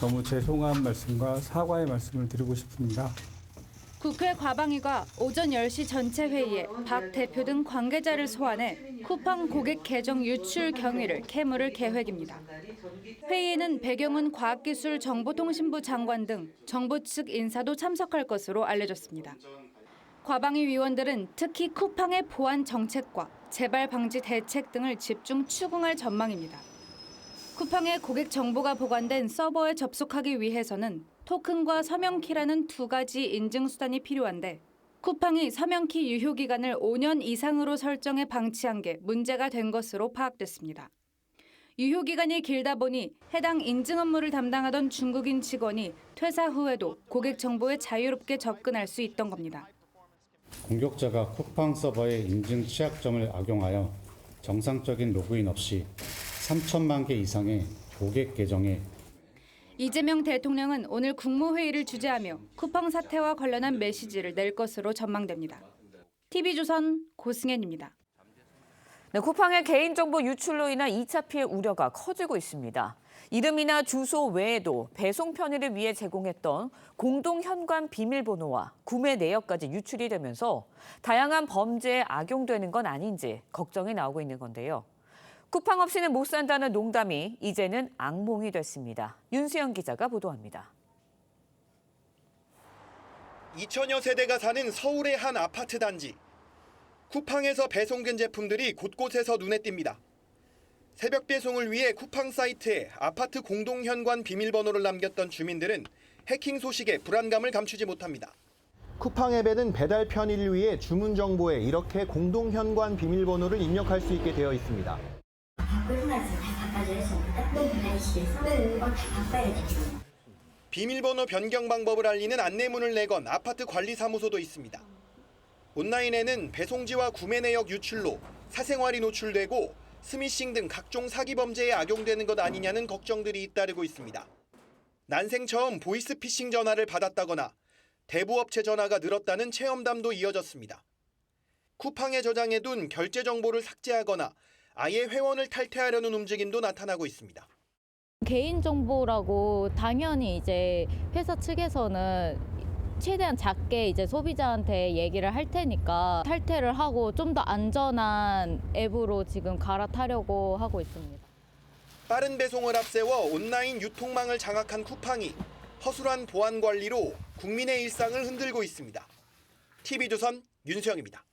너무 죄송한 말씀과 사과의 말씀을 드리고 싶습니다. 국회 과방위가 오전 10시 전체 회의에 박 대표 등 관계자를 소환해 쿠팡 고객 계정 유출 경위를 캐물을 계획입니다. 회의에는 배경은 과학기술정보통신부 장관 등 정부 측 인사도 참석할 것으로 알려졌습니다. 과방위 위원들은 특히 쿠팡의 보안 정책과 재발 방지 대책 등을 집중 추궁할 전망입니다. 쿠팡의 고객 정보가 보관된 서버에 접속하기 위해서는 토큰과 서명키라는 두 가지 인증 수단이 필요한데 쿠팡이 서명키 유효 기간을 5년 이상으로 설정해 방치한 게 문제가 된 것으로 파악됐습니다. 유효 기간이 길다 보니 해당 인증 업무를 담당하던 중국인 직원이 퇴사 후에도 고객 정보에 자유롭게 접근할 수 있던 겁니다. 공격자가 쿠팡 서버의 인증 취약점을 악용하여 정상적인 로그인 없이 3천만 개 이상의 고객 계정에 이재명 대통령은 오늘 국무회의를 주재하며 쿠팡 사태와 관련한 메시지를 낼 것으로 전망됩니다. TV조선 고승현입니다. 네, 쿠팡의 개인정보 유출로 인한 2차 피해 우려가 커지고 있습니다. 이름이나 주소 외에도 배송 편의를 위해 제공했던 공동 현관 비밀번호와 구매 내역까지 유출이 되면서 다양한 범죄에 악용되는 건 아닌지 걱정이 나오고 있는 건데요. 쿠팡 없이는 못 산다는 농담이 이제는 악몽이 됐습니다. 윤수영 기자가 보도합니다. 2천여 세대가 사는 서울의 한 아파트 단지. 쿠팡에서 배송된 제품들이 곳곳에서 눈에 띕니다. 새벽 배송을 위해 쿠팡 사이트에 아파트 공동 현관 비밀번호를 남겼던 주민들은 해킹 소식에 불안감을 감추지 못합니다. 쿠팡 앱에는 배달 편의를 위해 주문 정보에 이렇게 공동 현관 비밀번호를 입력할 수 있게 되어 있습니다. 비밀번호 변경 방법을 알리는 안내문을 내건 아파트 관리사무소도 있습니다. 온라인에는 배송지와 구매 내역 유출로 사생활이 노출되고 스미싱 등 각종 사기 범죄에 악용되는 것 아니냐는 걱정들이 잇따르고 있습니다. 난생 처음 보이스피싱 전화를 받았다거나 대부업체 전화가 늘었다는 체험담도 이어졌습니다. 쿠팡에 저장해둔 결제 정보를 삭제하거나 아예 회원을 탈퇴하려는 움직임도 나타나고 있습니다. 개인정보라고 당연히 이제 회사 측에서는 최대한 작게 이제 소비자한테 얘기를 할 테니까 탈퇴를 하고 좀 더 안전한 앱으로 지금 갈아타려고 하고 있습니다. 빠른 배송을 앞세워 온라인 유통망을 장악한 쿠팡이 허술한 보안 관리로 국민의 일상을 흔들고 있습니다. TV조선 윤수영입니다.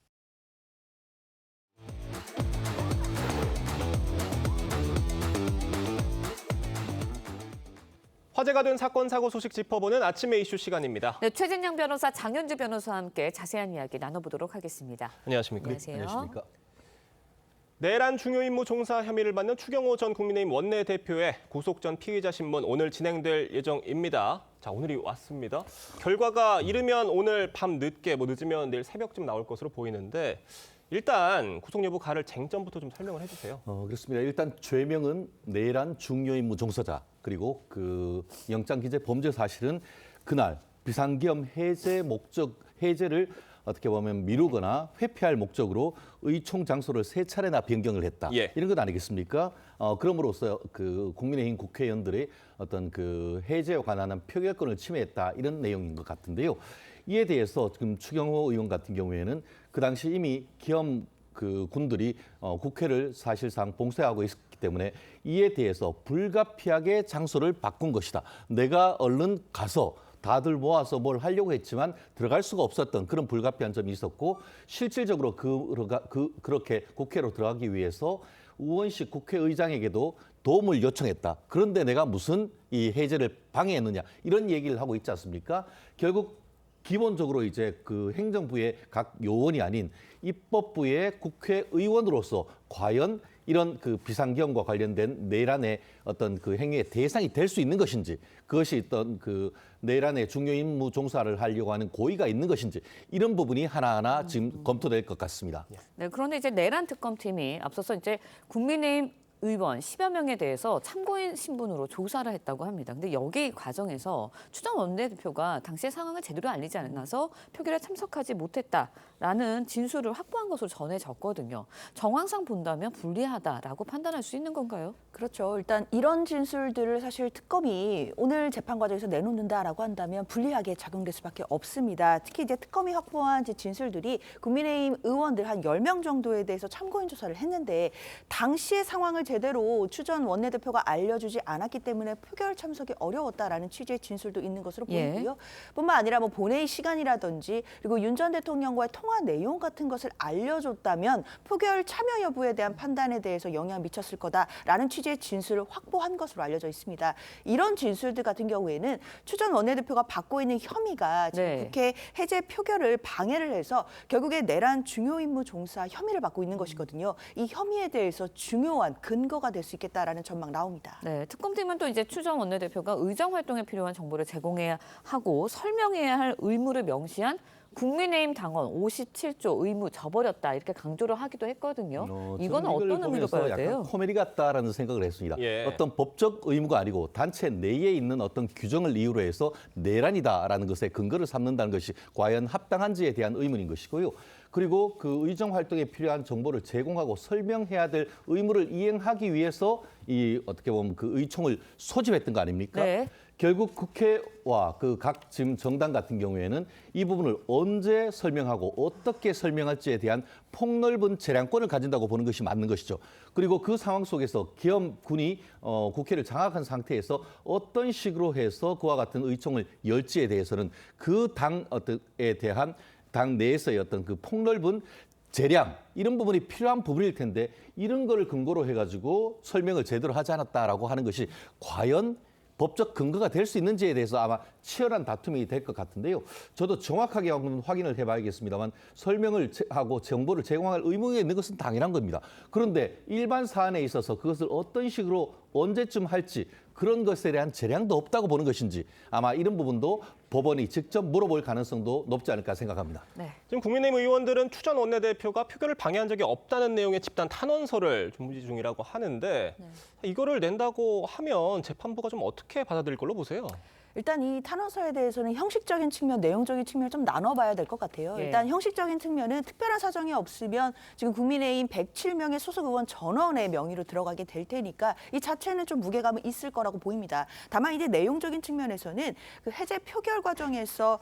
화제가 된 사건 사고 소식 짚어보는 아침의 이슈 시간입니다. 네, 최진영 변호사, 장현주 변호사와 함께 자세한 이야기 나눠보도록 하겠습니다. 안녕하십니까? 안녕하세요. 안녕하십니까? 내란 중요 임무 종사 혐의를 받는 추경호 전 국민의힘 원내대표의 구속 전 피의자 신문 오늘 진행될 예정입니다. 자, 오늘이 왔습니다. 결과가 이르면 오늘 밤 늦게, 늦으면 내일 새벽쯤 나올 것으로 보이는데 일단 구속 여부 가를 쟁점부터 좀 설명을 해주세요. 그렇습니다. 일단 죄명은 내란 중요 임무 종사자, 그리고 그 영장 기재 범죄 사실은 그날 비상계엄 해제를 어떻게 보면 미루거나 회피할 목적으로 의총 장소를 3차례나 변경을 했다. 이런 것 아니겠습니까? 그럼으로써 그 국민의힘 국회의원들의 어떤 그 해제에 관한 표결권을 침해했다. 이런 내용인 것 같은데요. 이에 대해서 지금 추경호 의원 같은 경우에는 그 당시 이미 계엄 그 군들이 국회를 사실상 봉쇄하고 있었기 때문에 이에 대해서 불가피하게 장소를 바꾼 것이다. 내가 얼른 가서 다들 모아서 뭘 하려고 했지만 들어갈 수가 없었던 그런 불가피한 점이 있었고, 실질적으로 그렇게 국회로 들어가기 위해서 우원식 국회의장에게도 도움을 요청했다. 그런데 내가 무슨 이 해제를 방해했느냐, 이런 얘기를 하고 있지 않습니까? 결국 기본적으로 이제 그 행정부의 각 요원이 아닌 입법부의 국회의원으로서 과연 이런 그 비상계엄과 관련된 내란의 어떤 그 행위의 대상이 될 수 있는 것인지, 그것이 어떤 그 내란의 중요 임무 종사를 하려고 하는 고의가 있는 것인지, 이런 부분이 하나하나 지금 검토될 것 같습니다. 네, 그런데 이제 내란 특검팀이 앞서서 이제 국민의힘 의원 10여 명에 대해서 참고인 신분으로 조사를 했다고 합니다. 근데 여기 과정에서 추 전 원내대표가 당시의 상황을 제대로 알리지 않아서 표결에 참석하지 못했다라는 진술을 확보한 것으로 전해졌거든요. 정황상 본다면 불리하다라고 판단할 수 있는 건가요? 그렇죠. 일단 이런 진술들을 사실 특검이 오늘 재판 과정에서 내놓는다라고 한다면 불리하게 작용될 수밖에 없습니다. 특히 이제 특검이 확보한 진술들이 국민의힘 의원들 한 10명 정도에 대해서 참고인 조사를 했는데 당시의 상황을 제대로 추 전 원내대표가 알려주지 않았기 때문에 표결 참석이 어려웠다라는 취지의 진술도 있는 것으로 보이고요. 뿐만 아니라 뭐 본회의 시간이라든지 그리고 윤 전 대통령과의 통화 내용 같은 것을 알려줬다면 표결 참여 여부에 대한 판단에 대해서 영향을 미쳤을 거다라는 취지의 진술을 확보한 것으로 알려져 있습니다. 이런 진술들 같은 경우에는 추 전 원내대표가 받고 있는 혐의가 지금 국회 해제 표결을 방해를 해서 결국에 내란 중요 임무 종사 혐의를 받고 있는 것이거든요. 이 혐의에 대해서 중요한 그 근거가 될 수 있겠다라는 전망 나옵니다. 네, 특검팀은 또 이제 추 전 원내대표가 의정 활동에 필요한 정보를 제공해야 하고 설명해야 할 의무를 명시한 국민의힘 당원 57조 의무 저버렸다 이렇게 강조를 하기도 했거든요. 이거는 어떤 의미로 봐야 돼요? 약간 코미디 같다라는 생각을 했습니다. 어떤 법적 의무가 아니고 단체 내에 있는 어떤 규정을 이유로 해서 내란이다라는 것에 근거를 삼는다는 것이 과연 합당한지에 대한 의문인 것이고요. 그리고 그 의정 활동에 필요한 정보를 제공하고 설명해야 될 의무를 이행하기 위해서 이 어떻게 보면 그 의총을 소집했던 거 아닙니까? 네. 결국 국회와 그 각 지금 정당 같은 경우에는 이 부분을 언제 설명하고 어떻게 설명할지에 대한 폭넓은 재량권을 가진다고 보는 것이 맞는 것이죠. 그리고 그 상황 속에서 기업군이 국회를 장악한 상태에서 어떤 식으로 해서 그와 같은 의총을 열지에 대해서는 그 당에 대한 당 내에서의 어떤 그 폭넓은 재량 이런 부분이 필요한 부분일 텐데 이런 거를 근거로 해가지고 설명을 제대로 하지 않았다라고 하는 것이 과연 법적 근거가 될 수 있는지에 대해서 아마 치열한 다툼이 될 것 같은데요. 저도 정확하게 한번 확인을 해봐야겠습니다만 설명을 하고 정보를 제공할 의무가 있는 것은 당연한 겁니다. 그런데 일반 사안에 있어서 그것을 어떤 식으로 언제쯤 할지 그런 것에 대한 재량도 없다고 보는 것인지 아마 이런 부분도 법원이 직접 물어볼 가능성도 높지 않을까 생각합니다. 네. 지금 국민의힘 의원들은 추 전 원내대표가 표결을 방해한 적이 없다는 내용의 집단 탄원서를 준비 중이라고 하는데 이거를 낸다고 하면 재판부가 좀 어떻게 받아들일 걸로 보세요? 일단 이 탄원서에 대해서는 형식적인 측면, 내용적인 측면을 좀 나눠봐야 될 것 같아요. 예. 일단 형식적인 측면은 특별한 사정이 없으면 지금 국민의힘 107명의 소속 의원 전원의 명의로 들어가게 될 테니까 이 자체는 좀 무게감이 있을 거라고 보입니다. 다만 이제 내용적인 측면에서는 그 해제 표결 과정에서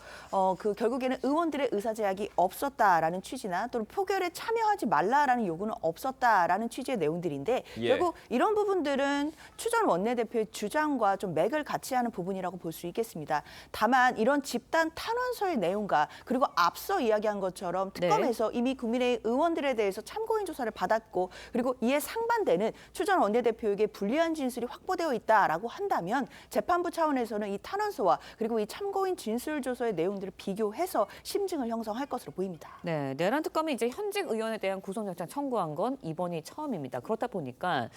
그 결국에는 의원들의 의사 제약이 없었다라는 취지나 또는 표결에 참여하지 말라라는 요구는 없었다라는 취지의 내용들인데 결국 이런 부분들은 추 전 원내대표의 주장과 좀 맥을 같이 하는 부분이라고 볼 수 있겠습니다. 다만 이런 집단 탄원서의 내용과 그리고 앞서 이야기한 것처럼 특검에서 이미 국민의힘 의원들에 대해서 참고인 조사를 받았고 그리고 이에 상반되는 추 전 원내대표에게 불리한 진술이 확보되어 있다라고 한다면 재판부 차원에서는 이 탄원서와 그리고 이 참고인 진술 조서의 내용들을 비교해서 심증을 형성할 것으로 보입니다. 네, 내란 특검이 이제 현직 의원에 대한 구속영장 청구한 건 이번이 처음입니다. 그렇다 보니까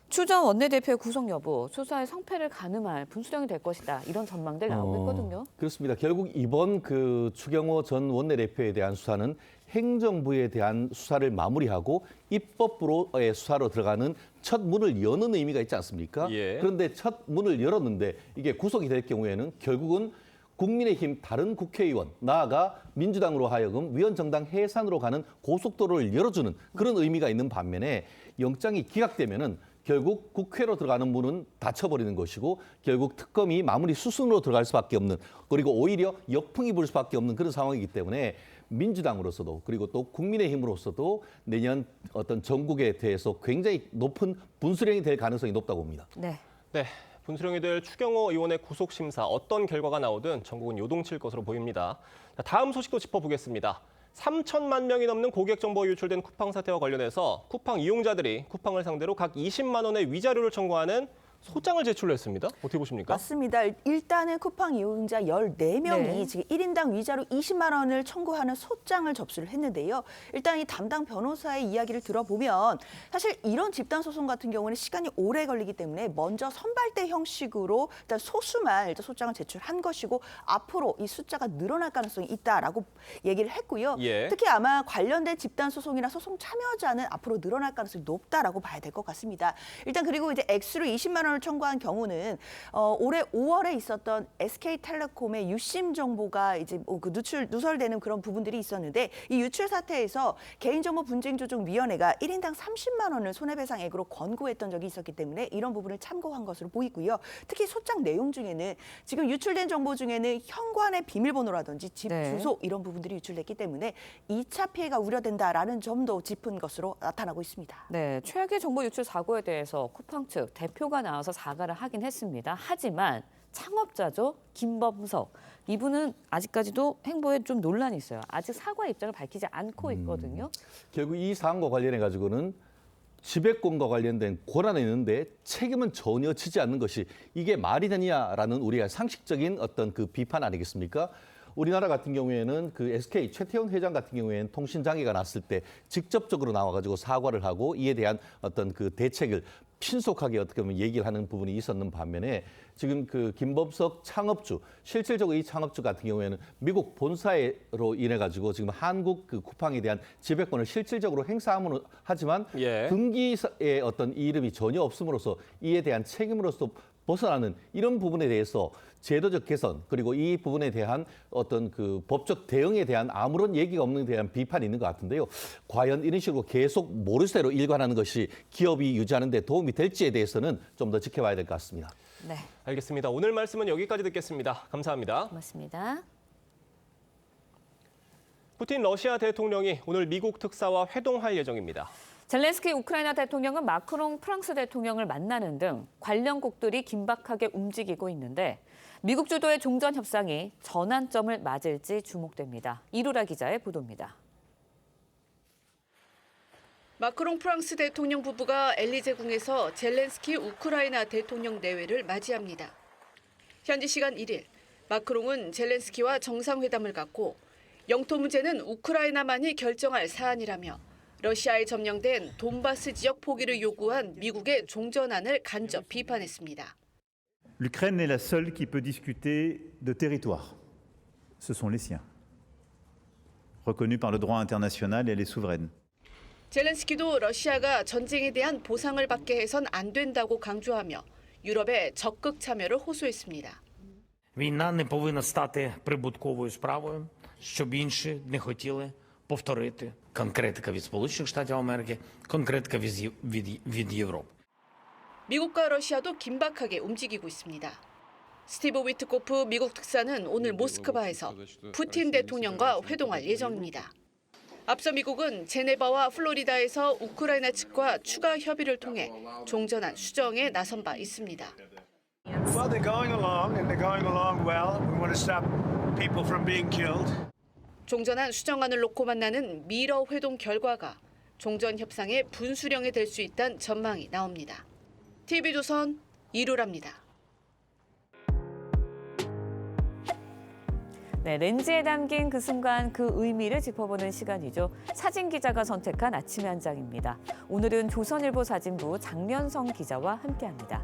추 전 원내대표의 구속 여부, 수사의 성패를 가늠할 분수령이 될 것이다. 이런 전망들 나오고 있거든요. 그렇습니다. 결국 이번 그 추경호 전 원내대표에 대한 수사는 행정부에 대한 수사를 마무리하고 입법부로의 수사로 들어가는 첫 문을 여는 의미가 있지 않습니까? 그런데 첫 문을 열었는데 이게 구속이 될 경우에는 결국은 국민의힘 다른 국회의원, 나아가 민주당으로 하여금 위원정당 해산으로 가는 고속도로를 열어주는 그런 의미가 있는 반면에 영장이 기각되면은 결국 국회로 들어가는 문은 닫혀버리는 것이고 결국 특검이 마무리 수순으로 들어갈 수밖에 없는 그리고 오히려 역풍이 불 수밖에 없는 그런 상황이기 때문에 민주당으로서도 그리고 또 국민의힘으로서도 내년 어떤 전국에 대해서 굉장히 높은 분수령이 될 가능성이 높다고 봅니다. 네. 분수령이 될 추경호 의원의 구속 심사 어떤 결과가 나오든 전국은 요동칠 것으로 보입니다. 다음 소식도 짚어보겠습니다. 3천만 명이 넘는 고객 정보가 유출된 쿠팡 사태와 관련해서 쿠팡 이용자들이 쿠팡을 상대로 각 20만 원의 위자료를 청구하는 소장을 제출했습니다. 어떻게 보십니까? 맞습니다. 일단은 쿠팡 이용자 14명이 지금 1인당 위자료 20만 원을 청구하는 소장을 접수를 했는데요. 일단 이 담당 변호사의 이야기를 들어보면 사실 이런 집단 소송 같은 경우는 시간이 오래 걸리기 때문에 먼저 선발대 형식으로 일단 소수만 일단 소장을 제출한 것이고 앞으로 이 숫자가 늘어날 가능성이 있다라고 얘기를 했고요. 특히 아마 관련된 집단 소송이나 소송 참여자는 앞으로 늘어날 가능성이 높다라고 봐야 될 것 같습니다. 일단 그리고 이제 액수로 20만 원을 청구한 경우는 올해 5월에 있었던 SK텔레콤의 유심 정보가 이제 그 누설되는 그런 부분들이 있었는데 이 유출 사태에서 개인정보 분쟁조정위원회가 1인당 30만 원을 손해배상액으로 권고했던 적이 있었기 때문에 이런 부분을 참고한 것으로 보이고요. 특히 소장 내용 중에는 지금 유출된 정보 중에는 현관의 비밀번호라든지 집 주소 이런 부분들이 유출됐기 때문에 2차 피해가 우려된다라는 점도 짚은 것으로 나타나고 있습니다. 네, 최악의 정보 유출 사고에 대해서 쿠팡 측 대표가 나와서 사과를 하긴 했습니다. 하지만 창업자죠, 김범석. 이분은 아직까지도 행보에 좀 논란이 있어요. 아직 사과 입장을 밝히지 않고 있거든요. 결국 이 사안과 관련해 가지고는 지배권과 관련된 권한이 있는데 책임은 전혀 지지 않는 것이 이게 말이 되냐라는 우리가 상식적인 어떤 그 비판 아니겠습니까? 우리나라 같은 경우에는 그 SK 최태원 회장 같은 경우에는 통신 장애가 났을 때 직접적으로 나와가지고 사과를 하고 이에 대한 어떤 그 대책을 신속하게 어떻게 보면 얘기를 하는 부분이 있었는 반면에 지금 그 김범석 창업주, 실질적으로 이 창업주 같은 경우에는 미국 본사로 인해 가지고 지금 한국 그 쿠팡에 대한 지배권을 실질적으로 행사함으로 하지만 등기의 어떤 이름이 전혀 없음으로써 이에 대한 책임으로서 벗어나는 이런 부분에 대해서 제도적 개선 그리고 이 부분에 대한 어떤 그 법적 대응에 대한 아무런 얘기가 없는 데 대한 비판이 있는 것 같은데요. 과연 이런 식으로 계속 모르쇠로 일관하는 것이 기업이 유지하는 데 도움이 될지에 대해서는 좀 더 지켜봐야 될 것 같습니다. 네. 알겠습니다. 오늘 말씀은 여기까지 듣겠습니다. 감사합니다. 고맙습니다. 푸틴 러시아 대통령이 오늘 미국 특사와 회동할 예정입니다. 젤렌스키 우크라이나 대통령은 마크롱 프랑스 대통령을 만나는 등 관련국들이 긴박하게 움직이고 있는데 미국 주도의 종전 협상이 전환점을 맞을지 주목됩니다. 이루라 기자의 보도입니다. 마크롱 프랑스 대통령 부부가 엘리제궁에서 젤렌스키 우크라이나 대통령 내외를 맞이합니다. 현지 시간 1일, 마크롱은 젤렌스키와 정상회담을 갖고 영토 문제는 우크라이나만이 결정할 사안이라며 러시아에 점령된 돈바스 지역 포기를 요구한 미국의 종전안을 간접 비판했습니다. L'Ukraine est la seule qui peut discuter de territoire. Ce sont les siens. Reconnus par le droit international, elle est souveraine. 젤렌스키도 러시아가 전쟁에 대한 보상을 받게 해선 안 된다고 강조하며 유럽의 적극 참여를 호소했습니다. Війна не повинна стати прибутковою справою, щоб інші не хотіли повторити. Конкретика від Сполучених Штатів Америки, конкретика від Європи. 미국과 러시아도 긴박하게 움직이고 있습니다. 스티브 위트코프 미국 특사는 오늘 모스크바에서 푸틴 대통령과 회동할 예정입니다. 앞서 미국은 제네바와 플로리다에서 우크라이나 측과 추가 협의를 통해 종전안 수정에 나선 바 있습니다. Well, they're going along and they're going along well. We want to stop people from being killed. 종전안 수정안을 놓고 만나는 미러 회동 결과가 종전 협상의 분수령이 될 수 있다는 전망이 나옵니다. TV조선 이루라입니다. 네, 렌즈에 담긴 그 순간 그 의미를 짚어보는 시간이죠. 사진 기자가 선택한 아침의 한 장입니다. 오늘은 조선일보 사진부 장면성 기자와 함께합니다.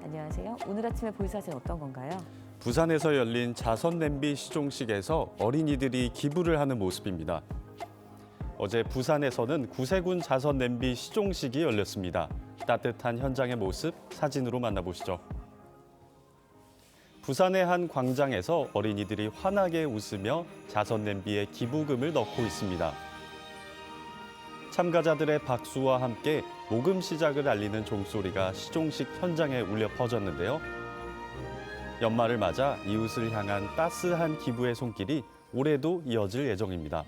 안녕하세요. 오늘 아침에 볼 사진 어떤 건가요? 부산에서 열린 자선냄비 시종식에서 어린이들이 기부를 하는 모습입니다. 어제 부산에서는 구세군 자선냄비 시종식이 열렸습니다. 따뜻한 현장의 모습 사진으로 만나보시죠. 부산의 한 광장에서 어린이들이 환하게 웃으며 자선냄비에 기부금을 넣고 있습니다. 참가자들의 박수와 함께 모금 시작을 알리는 종소리가 시종식 현장에 울려 퍼졌는데요. 연말을 맞아 이웃을 향한 따스한 기부의 손길이 올해도 이어질 예정입니다.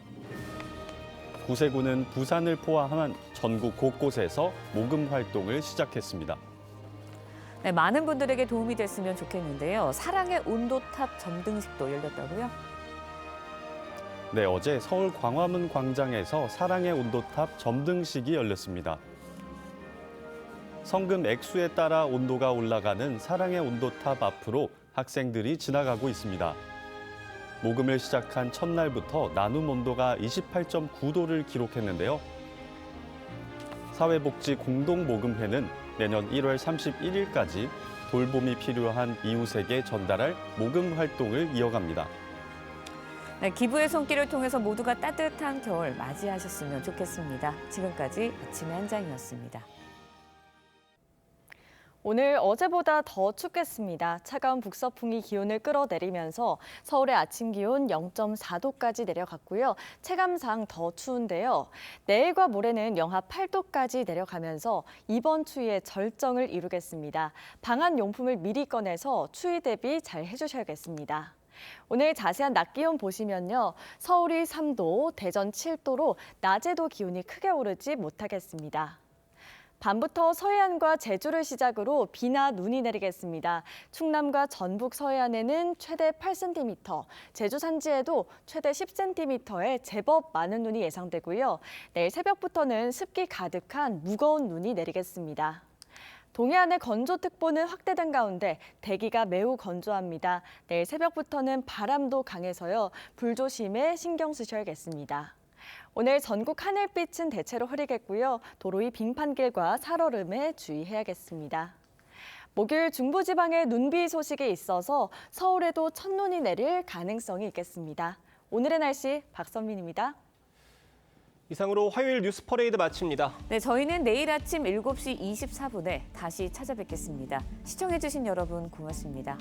구세군은 부산을 포함한 전국 곳곳에서 모금 활동을 시작했습니다. 네, 많은 분들에게 도움이 됐으면 좋겠는데요. 사랑의 온도탑 점등식도 열렸다고요? 네, 어제 서울 광화문 광장에서 사랑의 온도탑 점등식이 열렸습니다. 성금 액수에 따라 온도가 올라가는 사랑의 온도탑 앞으로 학생들이 지나가고 있습니다. 모금을 시작한 첫날부터 나눔 온도가 28.9도를 기록했는데요. 사회복지 공동모금회는 내년 1월 31일까지 돌봄이 필요한 이웃에게 전달할 모금 활동을 이어갑니다. 네, 기부의 손길을 통해서 모두가 따뜻한 겨울 맞이하셨으면 좋겠습니다. 지금까지 아침의 한 장이었습니다. 오늘 어제보다 더 춥겠습니다. 차가운 북서풍이 기온을 끌어내리면서 서울의 아침 기온 0.4도까지 내려갔고요. 체감상 더 추운데요. 내일과 모레는 영하 8도까지 내려가면서 이번 추위의 절정을 이루겠습니다. 방한 용품을 미리 꺼내서 추위 대비 잘 해주셔야겠습니다. 오늘 자세한 낮 기온 보시면요. 서울이 3도, 대전 7도로 낮에도 기온이 크게 오르지 못하겠습니다. 밤부터 서해안과 제주를 시작으로 비나 눈이 내리겠습니다. 충남과 전북 서해안에는 최대 8cm, 제주 산지에도 최대 10cm의 제법 많은 눈이 예상되고요. 내일 새벽부터는 습기 가득한 무거운 눈이 내리겠습니다. 동해안의 건조특보는 확대된 가운데 대기가 매우 건조합니다. 내일 새벽부터는 바람도 강해서요. 불조심에 신경 쓰셔야겠습니다. 오늘 전국 하늘빛은 대체로 흐리겠고요. 도로 위 빙판길과 살얼음에 주의해야겠습니다. 목요일 중부지방에 눈비 소식이 있어서 서울에도 첫눈이 내릴 가능성이 있겠습니다. 오늘의 날씨 박선민입니다. 이상으로 화요일 뉴스 퍼레이드 마칩니다. 네, 저희는 내일 아침 7시 24분에 다시 찾아뵙겠습니다. 시청해주신 여러분 고맙습니다.